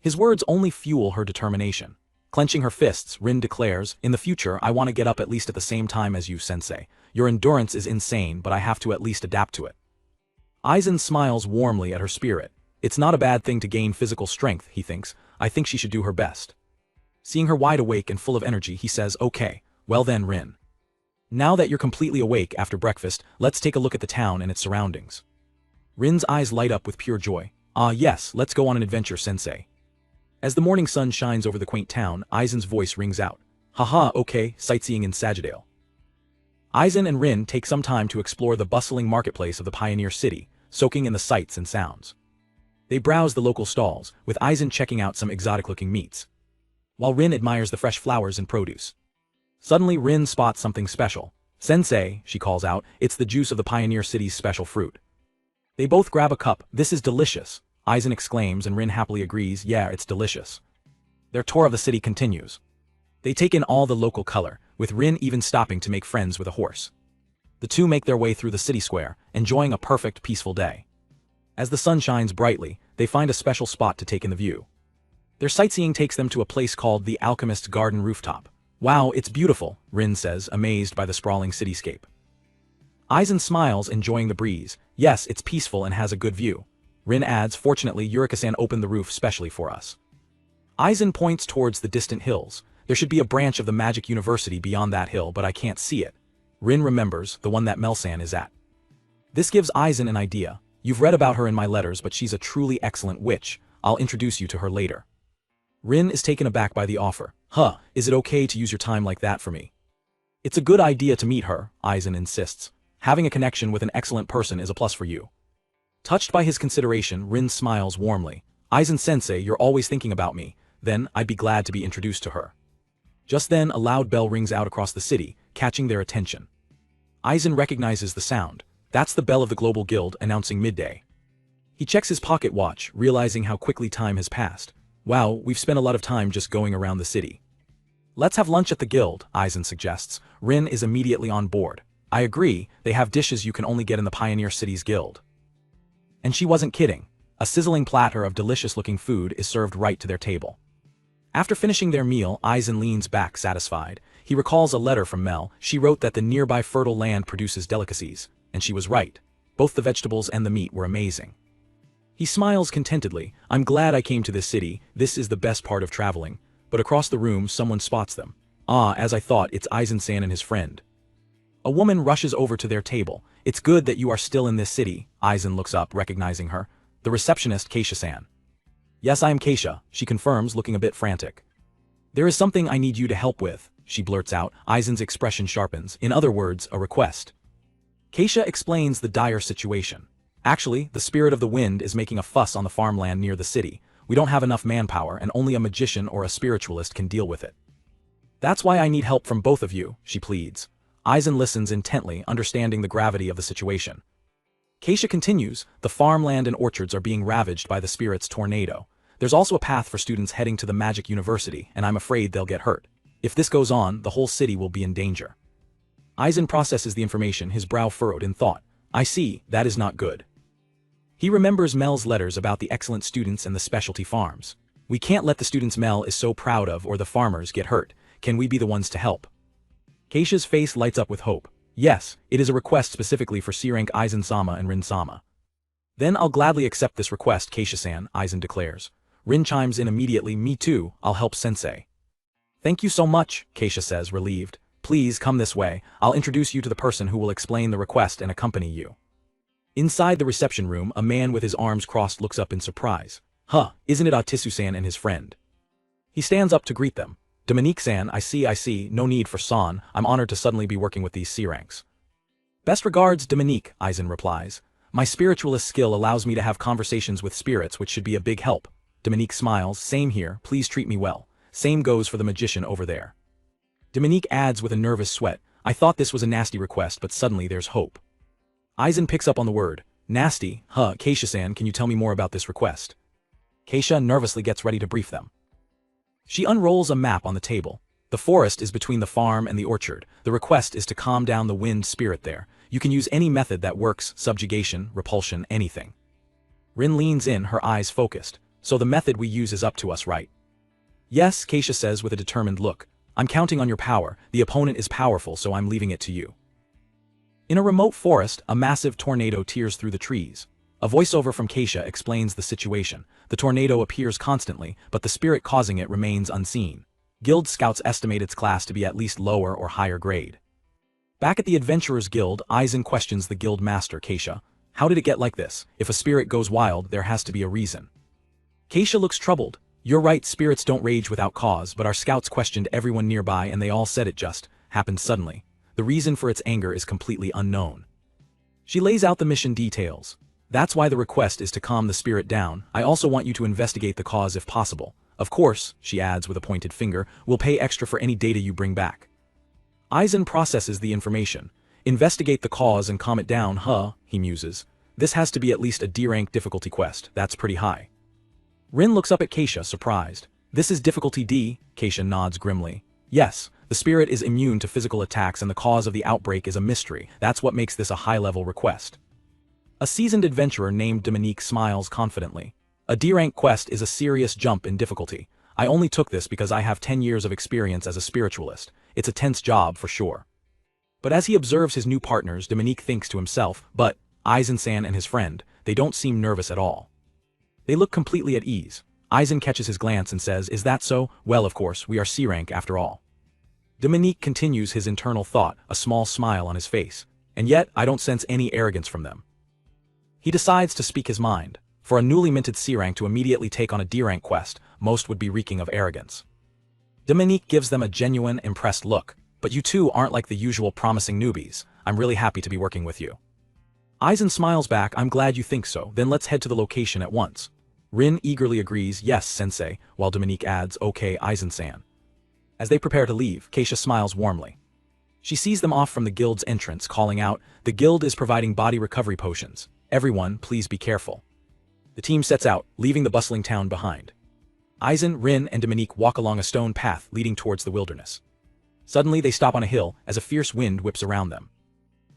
His words only fuel her determination. Clenching her fists, Rin declares, in the future, I want to get up at least at the same time as you, sensei. Your endurance is insane, but I have to at least adapt to it. Eisen smiles warmly at her spirit. It's not a bad thing to gain physical strength, he thinks. I think she should do her best. Seeing her wide awake and full of energy, he says, okay, well then, Rin. Now that you're completely awake after breakfast, let's take a look at the town and its surroundings. Rin's eyes light up with pure joy. Yes, let's go on an adventure, sensei. As the morning sun shines over the quaint town, Eisen's voice rings out. Haha, okay, sightseeing in Sagittale. Aizen and Rin take some time to explore the bustling marketplace of the pioneer city, soaking in the sights and sounds. They browse the local stalls, with Aizen checking out some exotic-looking meats, while Rin admires the fresh flowers and produce. Suddenly Rin spots something special. "Sensei," she calls out, "it's the juice of the pioneer city's special fruit." They both grab a cup. "This is delicious," Aizen exclaims, and Rin happily agrees, "Yeah, it's delicious." Their tour of the city continues. They take in all the local color, with Rin even stopping to make friends with a horse. The two make their way through the city square, enjoying a perfect, peaceful day. As the sun shines brightly, they find a special spot to take in the view. Their sightseeing takes them to a place called the Alchemist's Garden Rooftop. "Wow, it's beautiful," Rin says, amazed by the sprawling cityscape. Aizen smiles, enjoying the breeze. "Yes, it's peaceful and has a good view." Rin adds, "Fortunately, Yurika-san opened the roof specially for us." Aizen points towards the distant hills. "There should be a branch of the Magic University beyond that hill, but I can't see it." Rin remembers, "The one that Mel-san is at." This gives Aizen an idea. "You've read about her in my letters, but she's a truly excellent witch. I'll introduce you to her later." Rin is taken aback by the offer. "Huh, is it okay to use your time like that for me?" "It's a good idea to meet her," Aizen insists. "Having a connection with an excellent person is a plus for you." Touched by his consideration, Rin smiles warmly. "Aizen-sensei, you're always thinking about me. Then, I'd be glad to be introduced to her." Just then, a loud bell rings out across the city, catching their attention. Aizen recognizes the sound. That's the bell of the Global Guild announcing midday. He checks his pocket watch, realizing how quickly time has passed. "Wow, we've spent a lot of time just going around the city." "Let's have lunch at the guild," Aizen suggests. Rin is immediately on board. "I agree, they have dishes you can only get in the Pioneer City's guild." And she wasn't kidding. A sizzling platter of delicious-looking food is served right to their table. After finishing their meal, Aizen leans back satisfied. He recalls a letter from Mel. She wrote that the nearby fertile land produces delicacies, and she was right. Both the vegetables and the meat were amazing. He smiles contentedly. "I'm glad I came to this city. This is the best part of traveling." But across the room, someone spots them. "Ah, as I thought, it's Aizen-san and his friend." A woman rushes over to their table. "It's good that you are still in this city." Aizen looks up, recognizing her. "The receptionist, Keisha-san." "Yes, I am Keisha," she confirms, looking a bit frantic. "There is something I need you to help with," she blurts out. Aizen's expression sharpens. "In other words, a request." Keisha explains the dire situation. "Actually, the spirit of the wind is making a fuss on the farmland near the city. We don't have enough manpower, and only a magician or a spiritualist can deal with it. That's why I need help from both of you," she pleads. Aizen listens intently, understanding the gravity of the situation. Keisha continues, "The farmland and orchards are being ravaged by the spirit's tornado. There's also a path for students heading to the Magic University, and I'm afraid they'll get hurt. If this goes on, the whole city will be in danger." Aizen processes the information, his brow furrowed in thought. "I see, that is not good." He remembers Mel's letters about the excellent students and the specialty farms. "We can't let the students Mel is so proud of or the farmers get hurt. Can we be the ones to help?" Keisha's face lights up with hope. "Yes, it is a request specifically for C-rank Aizen-sama and Rin-sama." "Then I'll gladly accept this request, Keisha-san," Aizen declares. Rin chimes in immediately. "Me too, I'll help sensei." "Thank you so much," Keisha says, relieved. "Please come this way. I'll introduce you to the person who will explain the request and accompany you." Inside the reception room, a man with his arms crossed looks up in surprise. "Huh, isn't it Atsusu-san and his friend?" He stands up to greet them. "Dominique-san, I see, no need for san, I'm honored to suddenly be working with these C-ranks." "Best regards, Dominique," Aizen replies. "My spiritualist skill allows me to have conversations with spirits, which should be a big help." Dominique smiles. "Same here, please treat me well. Same goes for the magician over there." Dominique adds with a nervous sweat, "I thought this was a nasty request, but suddenly there's hope." Aizen picks up on the word. "Nasty? Huh, Keisha-san, can you tell me more about this request?" Keisha nervously gets ready to brief them. She unrolls a map on the table. "The forest is between the farm and the orchard. The request is to calm down the wind spirit there. You can use any method that works, subjugation, repulsion, anything." Rin leans in, her eyes focused. "So the method we use is up to us, right?" "Yes," Keisha says with a determined look. "I'm counting on your power. The opponent is powerful, so I'm leaving it to you." In a remote forest, a massive tornado tears through the trees. A voiceover from Keisha explains the situation. The tornado appears constantly, but the spirit causing it remains unseen. Guild scouts estimate its class to be at least lower or higher grade. Back at the Adventurers Guild, Aizen questions the guild master, Keisha. "How did it get like this? If a spirit goes wild, there has to be a reason." Keisha looks troubled. "You're right, spirits don't rage without cause, but our scouts questioned everyone nearby and they all said it just happened suddenly. The reason for its anger is completely unknown. She lays out the mission details. That's why the request is to calm the spirit down. I also want you to investigate the cause if possible. Of course, she adds with a pointed finger, we'll pay extra for any data you bring back. Aizen processes the information. Investigate the cause and calm it down, huh, he muses. This has to be at least a D-rank difficulty quest, that's pretty high. Rin looks up at Keisha, surprised. This is difficulty D, Keisha nods grimly. Yes, the spirit is immune to physical attacks and the cause of the outbreak is a mystery. That's what makes this a high-level request. A seasoned adventurer named Dominique smiles confidently. A D-rank quest is a serious jump in difficulty. I only took this because I have 10 years of experience as a spiritualist. It's a tense job for sure. But as he observes his new partners, Dominique thinks to himself, but Aizen-san and his friend, they don't seem nervous at all. They look completely at ease. Aizen catches his glance and says, is that so? Well, of course, we are C-rank after all. Dominique continues his internal thought, a small smile on his face. And yet, I don't sense any arrogance from them. He decides to speak his mind. For a newly minted C-rank to immediately take on a D-rank quest, most would be reeking of arrogance. Dominique gives them a genuine, impressed look. But you two aren't like the usual promising newbies. I'm really happy to be working with you. Aizen smiles back, I'm glad you think so, then let's head to the location at once. Rin eagerly agrees, yes, sensei, while Dominique adds, okay, Aizen-san. As they prepare to leave, Keisha smiles warmly. She sees them off from the guild's entrance, calling out, the guild is providing body recovery potions. Everyone, please be careful. The team sets out, leaving the bustling town behind. Aizen, Rin, and Dominique walk along a stone path leading towards the wilderness. Suddenly they stop on a hill as a fierce wind whips around them.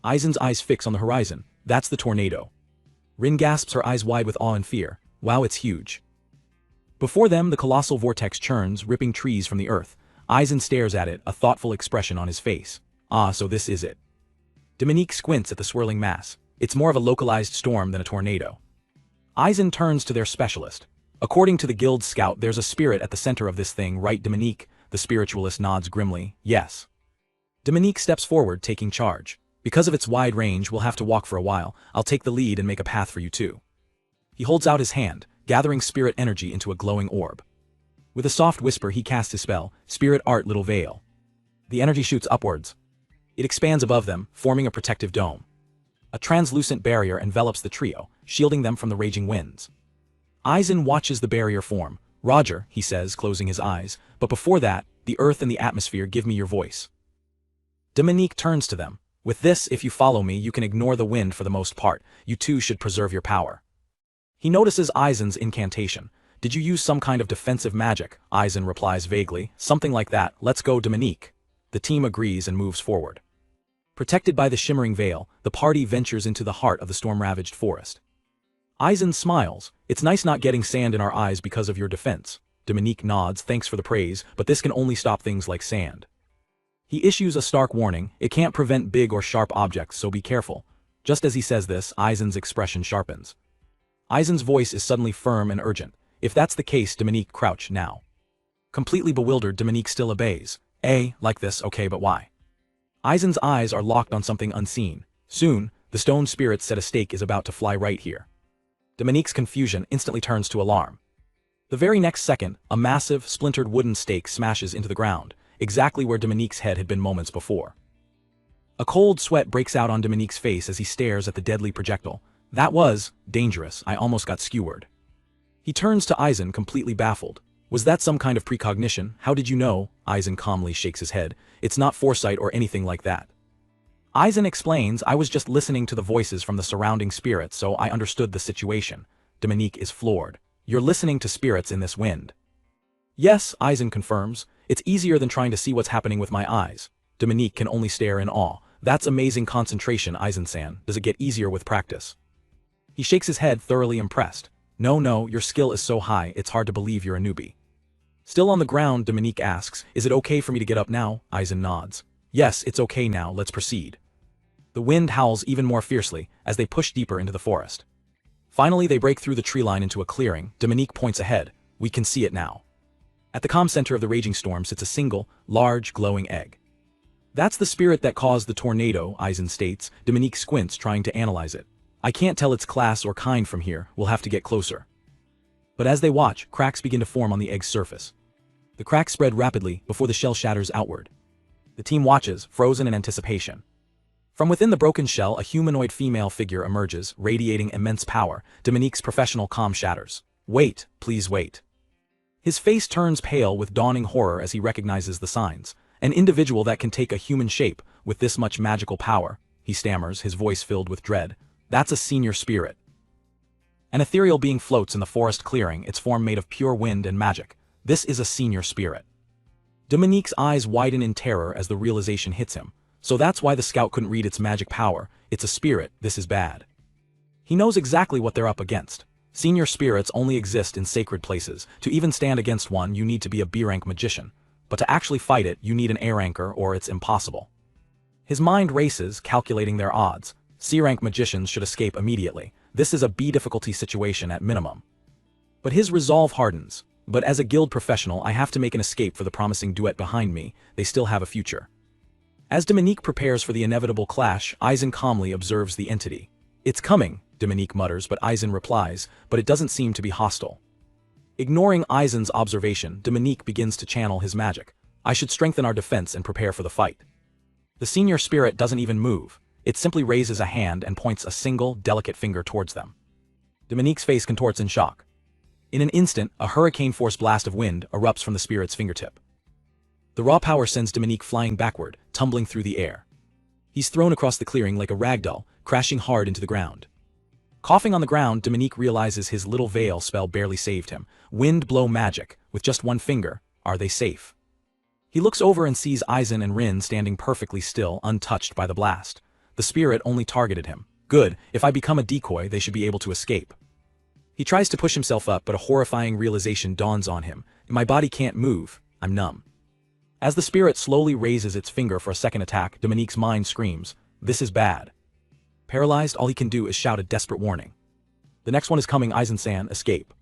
Aizen's eyes fix on the horizon. That's the tornado. Rin gasps, her eyes wide with awe and fear. Wow, it's huge. Before them, the colossal vortex churns, ripping trees from the earth. Aizen stares at it, a thoughtful expression on his face. Ah, so this is it. Dominique squints at the swirling mass. It's more of a localized storm than a tornado. Aizen turns to their specialist. According to the guild scout, there's a spirit at the center of this thing, right, Dominique? The spiritualist nods grimly. Yes. Dominique steps forward, taking charge. Because of its wide range, we'll have to walk for a while. I'll take the lead and make a path for you too. He holds out his hand, gathering spirit energy into a glowing orb. With a soft whisper, he casts his spell, Spirit Art Little Veil. The energy shoots upwards. It expands above them, forming a protective dome. A translucent barrier envelops the trio, shielding them from the raging winds. Aizen watches the barrier form. Roger, he says, closing his eyes, but before that, the earth and the atmosphere give me your voice. Dominique turns to them. With this, if you follow me, you can ignore the wind for the most part. You too should preserve your power. He notices Aizen's incantation. Did you use some kind of defensive magic? Aizen replies vaguely. Something like that. Let's go, Dominique. The team agrees and moves forward. Protected by the shimmering veil, the party ventures into the heart of the storm-ravaged forest. Aizen smiles. It's nice not getting sand in our eyes because of your defense. Dominique nods, thanks for the praise, but this can only stop things like sand. He issues a stark warning. It can't prevent big or sharp objects, so be careful. Just as he says this, Aizen's expression sharpens. Aizen's voice is suddenly firm and urgent. If that's the case, Dominique, crouch now. Completely bewildered, Dominique still obeys. Like this, okay, but why? Aizen's eyes are locked on something unseen. Soon, the stone spirit said a stake is about to fly right here. Dominique's confusion instantly turns to alarm. The very next second, a massive, splintered wooden stake smashes into the ground, exactly where Dominique's head had been moments before. A cold sweat breaks out on Dominique's face as he stares at the deadly projectile. That was dangerous. I almost got skewered. He turns to Aizen, completely baffled. Was that some kind of precognition? How did you know? Aizen calmly shakes his head. It's not foresight or anything like that. Aizen explains, I was just listening to the voices from the surrounding spirits, so I understood the situation. Dominique is floored. You're listening to spirits in this wind. Yes, Aizen confirms. It's easier than trying to see what's happening with my eyes. Dominique can only stare in awe. That's amazing concentration, Aizen-san. Does it get easier with practice? He shakes his head, thoroughly impressed. No, your skill is so high, it's hard to believe you're a newbie. Still on the ground, Dominique asks, is it okay for me to get up now? Aizen nods. Yes, it's okay now, let's proceed. The wind howls even more fiercely as they push deeper into the forest. Finally, they break through the tree line into a clearing. Dominique points ahead. We can see it now. At the calm center of the raging storm sits a single, large, glowing egg. That's the spirit that caused the tornado, Aizen states. Dominique squints, trying to analyze it. I can't tell its class or kind from here, we'll have to get closer. But as they watch, cracks begin to form on the egg's surface. The cracks spread rapidly before the shell shatters outward. The team watches, frozen in anticipation. From within the broken shell, a humanoid female figure emerges, radiating immense power. Dominique's professional calm shatters. Wait, please wait. His face turns pale with dawning horror as he recognizes the signs. An individual that can take a human shape, with this much magical power, he stammers, his voice filled with dread. That's a senior spirit. An ethereal being floats in the forest clearing, its form made of pure wind and magic. This is a senior spirit. Dominique's eyes widen in terror as the realization hits him. So that's why the scout couldn't read its magic power. It's a spirit, this is bad. He knows exactly what they're up against. Senior spirits only exist in sacred places. To even stand against one, you need to be a B-rank magician. But to actually fight it, you need an A-ranker or it's impossible. His mind races, calculating their odds. C-rank magicians should escape immediately. This is a B difficulty situation at minimum. But his resolve hardens. But as a guild professional, I have to make an escape for the promising duet behind me. They still have a future. As Dominique prepares for the inevitable clash, Eisen calmly observes the entity. It's coming, Dominique mutters, but Eisen replies, but it doesn't seem to be hostile. Ignoring Eisen's observation, Dominique begins to channel his magic. I should strengthen our defense and prepare for the fight. The senior spirit doesn't even move. It simply raises a hand and points a single, delicate finger towards them. Dominique's face contorts in shock. In an instant, a hurricane-force blast of wind erupts from the spirit's fingertip. The raw power sends Dominique flying backward, tumbling through the air. He's thrown across the clearing like a ragdoll, crashing hard into the ground. Coughing on the ground, Dominique realizes his little veil spell barely saved him. Wind blow magic, with just one finger. Are they safe? He looks over and sees Eisen and Rin standing perfectly still, untouched by the blast. The spirit only targeted him. Good, if I become a decoy, they should be able to escape. He tries to push himself up, but a horrifying realization dawns on him. My body can't move. I'm numb. As the spirit slowly raises its finger for a second attack, Dominique's mind screams, this is bad. Paralyzed, all he can do is shout a desperate warning. The next one is coming, Eisen-san, escape.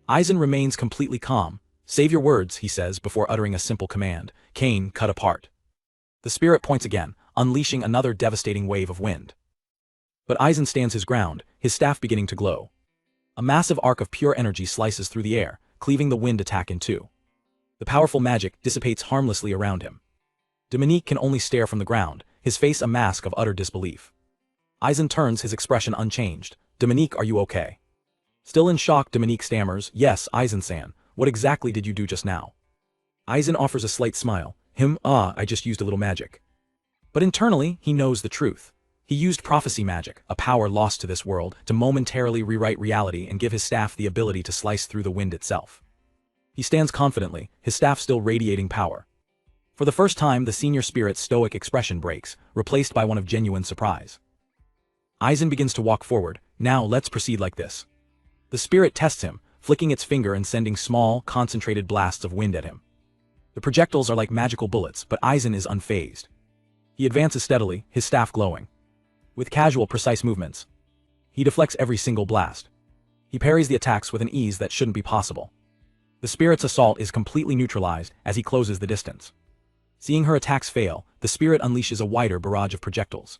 Eisen remains completely calm. Save your words, he says, before uttering a simple command. Kane, cut apart. The spirit points again, unleashing another devastating wave of wind. But Eisen stands his ground, his staff beginning to glow. A massive arc of pure energy slices through the air, cleaving the wind attack in two. The powerful magic dissipates harmlessly around him. Dominique can only stare from the ground, his face a mask of utter disbelief. Eisen turns, his expression unchanged. Dominique, are you okay? Still in shock, Dominique stammers, yes, Eisen-san, what exactly did you do just now? Eisen offers a slight smile. I just used a little magic. But internally, he knows the truth. He used prophecy magic, a power lost to this world, to momentarily rewrite reality and give his staff the ability to slice through the wind itself. He stands confidently, his staff still radiating power. For the first time, the senior spirit's stoic expression breaks, replaced by one of genuine surprise. Eisen begins to walk forward. Now, let's proceed like this. The spirit tests him, flicking its finger and sending small, concentrated blasts of wind at him. The projectiles are like magical bullets, but Eisen is unfazed. He advances steadily, his staff glowing. With casual, precise movements, he deflects every single blast. He parries the attacks with an ease that shouldn't be possible. The spirit's assault is completely neutralized as he closes the distance. Seeing her attacks fail, the spirit unleashes a wider barrage of projectiles.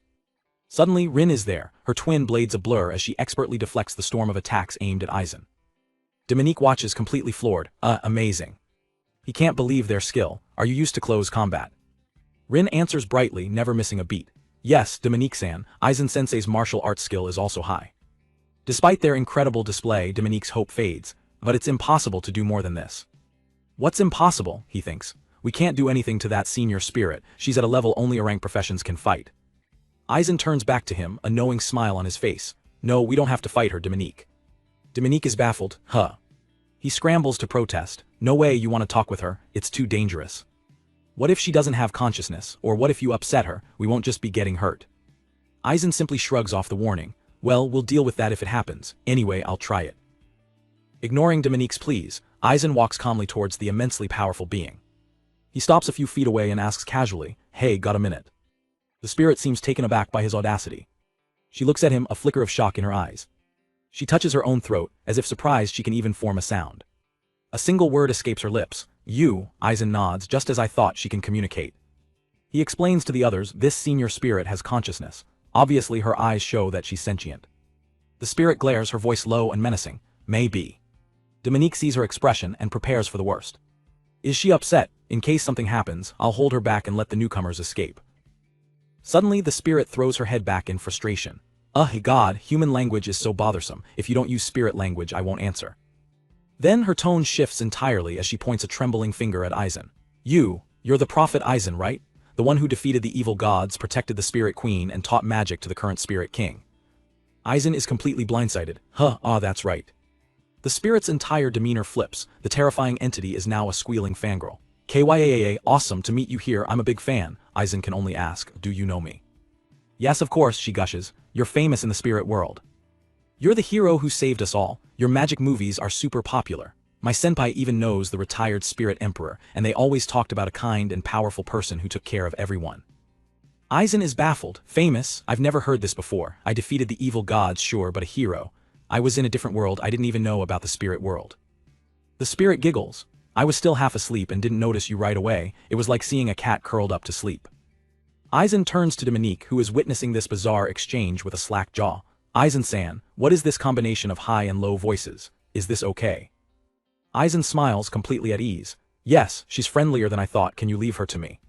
Suddenly, Rin is there, her twin blades a blur as she expertly deflects the storm of attacks aimed at Eisen. Dominique watches completely floored. Amazing. He can't believe their skill. Are you used to close combat? Rin answers brightly, never missing a beat. Yes, Dominique-san, Eisen-sensei's martial arts skill is also high. Despite their incredible display, Dominique's hope fades, but it's impossible to do more than this. What's impossible, he thinks. We can't do anything to that senior spirit, she's at a level only A-rank professions can fight. Eisen turns back to him, a knowing smile on his face. No, we don't have to fight her, Dominique. Dominique is baffled. He scrambles to protest. No way you want to talk with her, it's too dangerous. What if she doesn't have consciousness, or what if you upset her, we won't just be getting hurt. Eisen simply shrugs off the warning. Well, we'll deal with that if it happens. Anyway, I'll try it. Ignoring Dominique's pleas, Eisen walks calmly towards the immensely powerful being. He stops a few feet away and asks casually, hey, got a minute? The spirit seems taken aback by his audacity. She looks at him, a flicker of shock in her eyes. She touches her own throat, as if surprised she can even form a sound. A single word escapes her lips. You, Eisen nods, just as I thought she can communicate. He explains to the others, this senior spirit has consciousness. Obviously her eyes show that she's sentient. The spirit glares, her voice low and menacing. Maybe. Dominique sees her expression and prepares for the worst. Is she upset? In case something happens, I'll hold her back and let the newcomers escape. Suddenly the spirit throws her head back in frustration. God, human language is so bothersome. If you don't use spirit language, I won't answer. Then her tone shifts entirely as she points a trembling finger at Aizen. You're the prophet Aizen, right? The one who defeated the evil gods, protected the spirit queen, and taught magic to the current spirit king. Aizen is completely blindsided. That's right. The spirit's entire demeanor flips. The terrifying entity is now a squealing fangirl. Kyaa, awesome to meet you here, I'm a big fan. Aizen can only ask, do you know me? Yes, of course, she gushes. You're famous in the spirit world. You're the hero who saved us all. Your magic movies are super popular. My senpai even knows the retired spirit emperor, and they always talked about a kind and powerful person who took care of everyone. Aizen is baffled. Famous? I've never heard this before. I defeated the evil gods, sure, but a hero. I was in a different world, I didn't even know about the spirit world. The spirit giggles. I was still half asleep and didn't notice you right away. It was like seeing a cat curled up to sleep. Aizen turns to Dominique, who is witnessing this bizarre exchange with a slack jaw. Aizen-san, what is this combination of high and low voices? Is this okay? Aizen smiles, completely at ease. Yes, she's friendlier than I thought, can you leave her to me?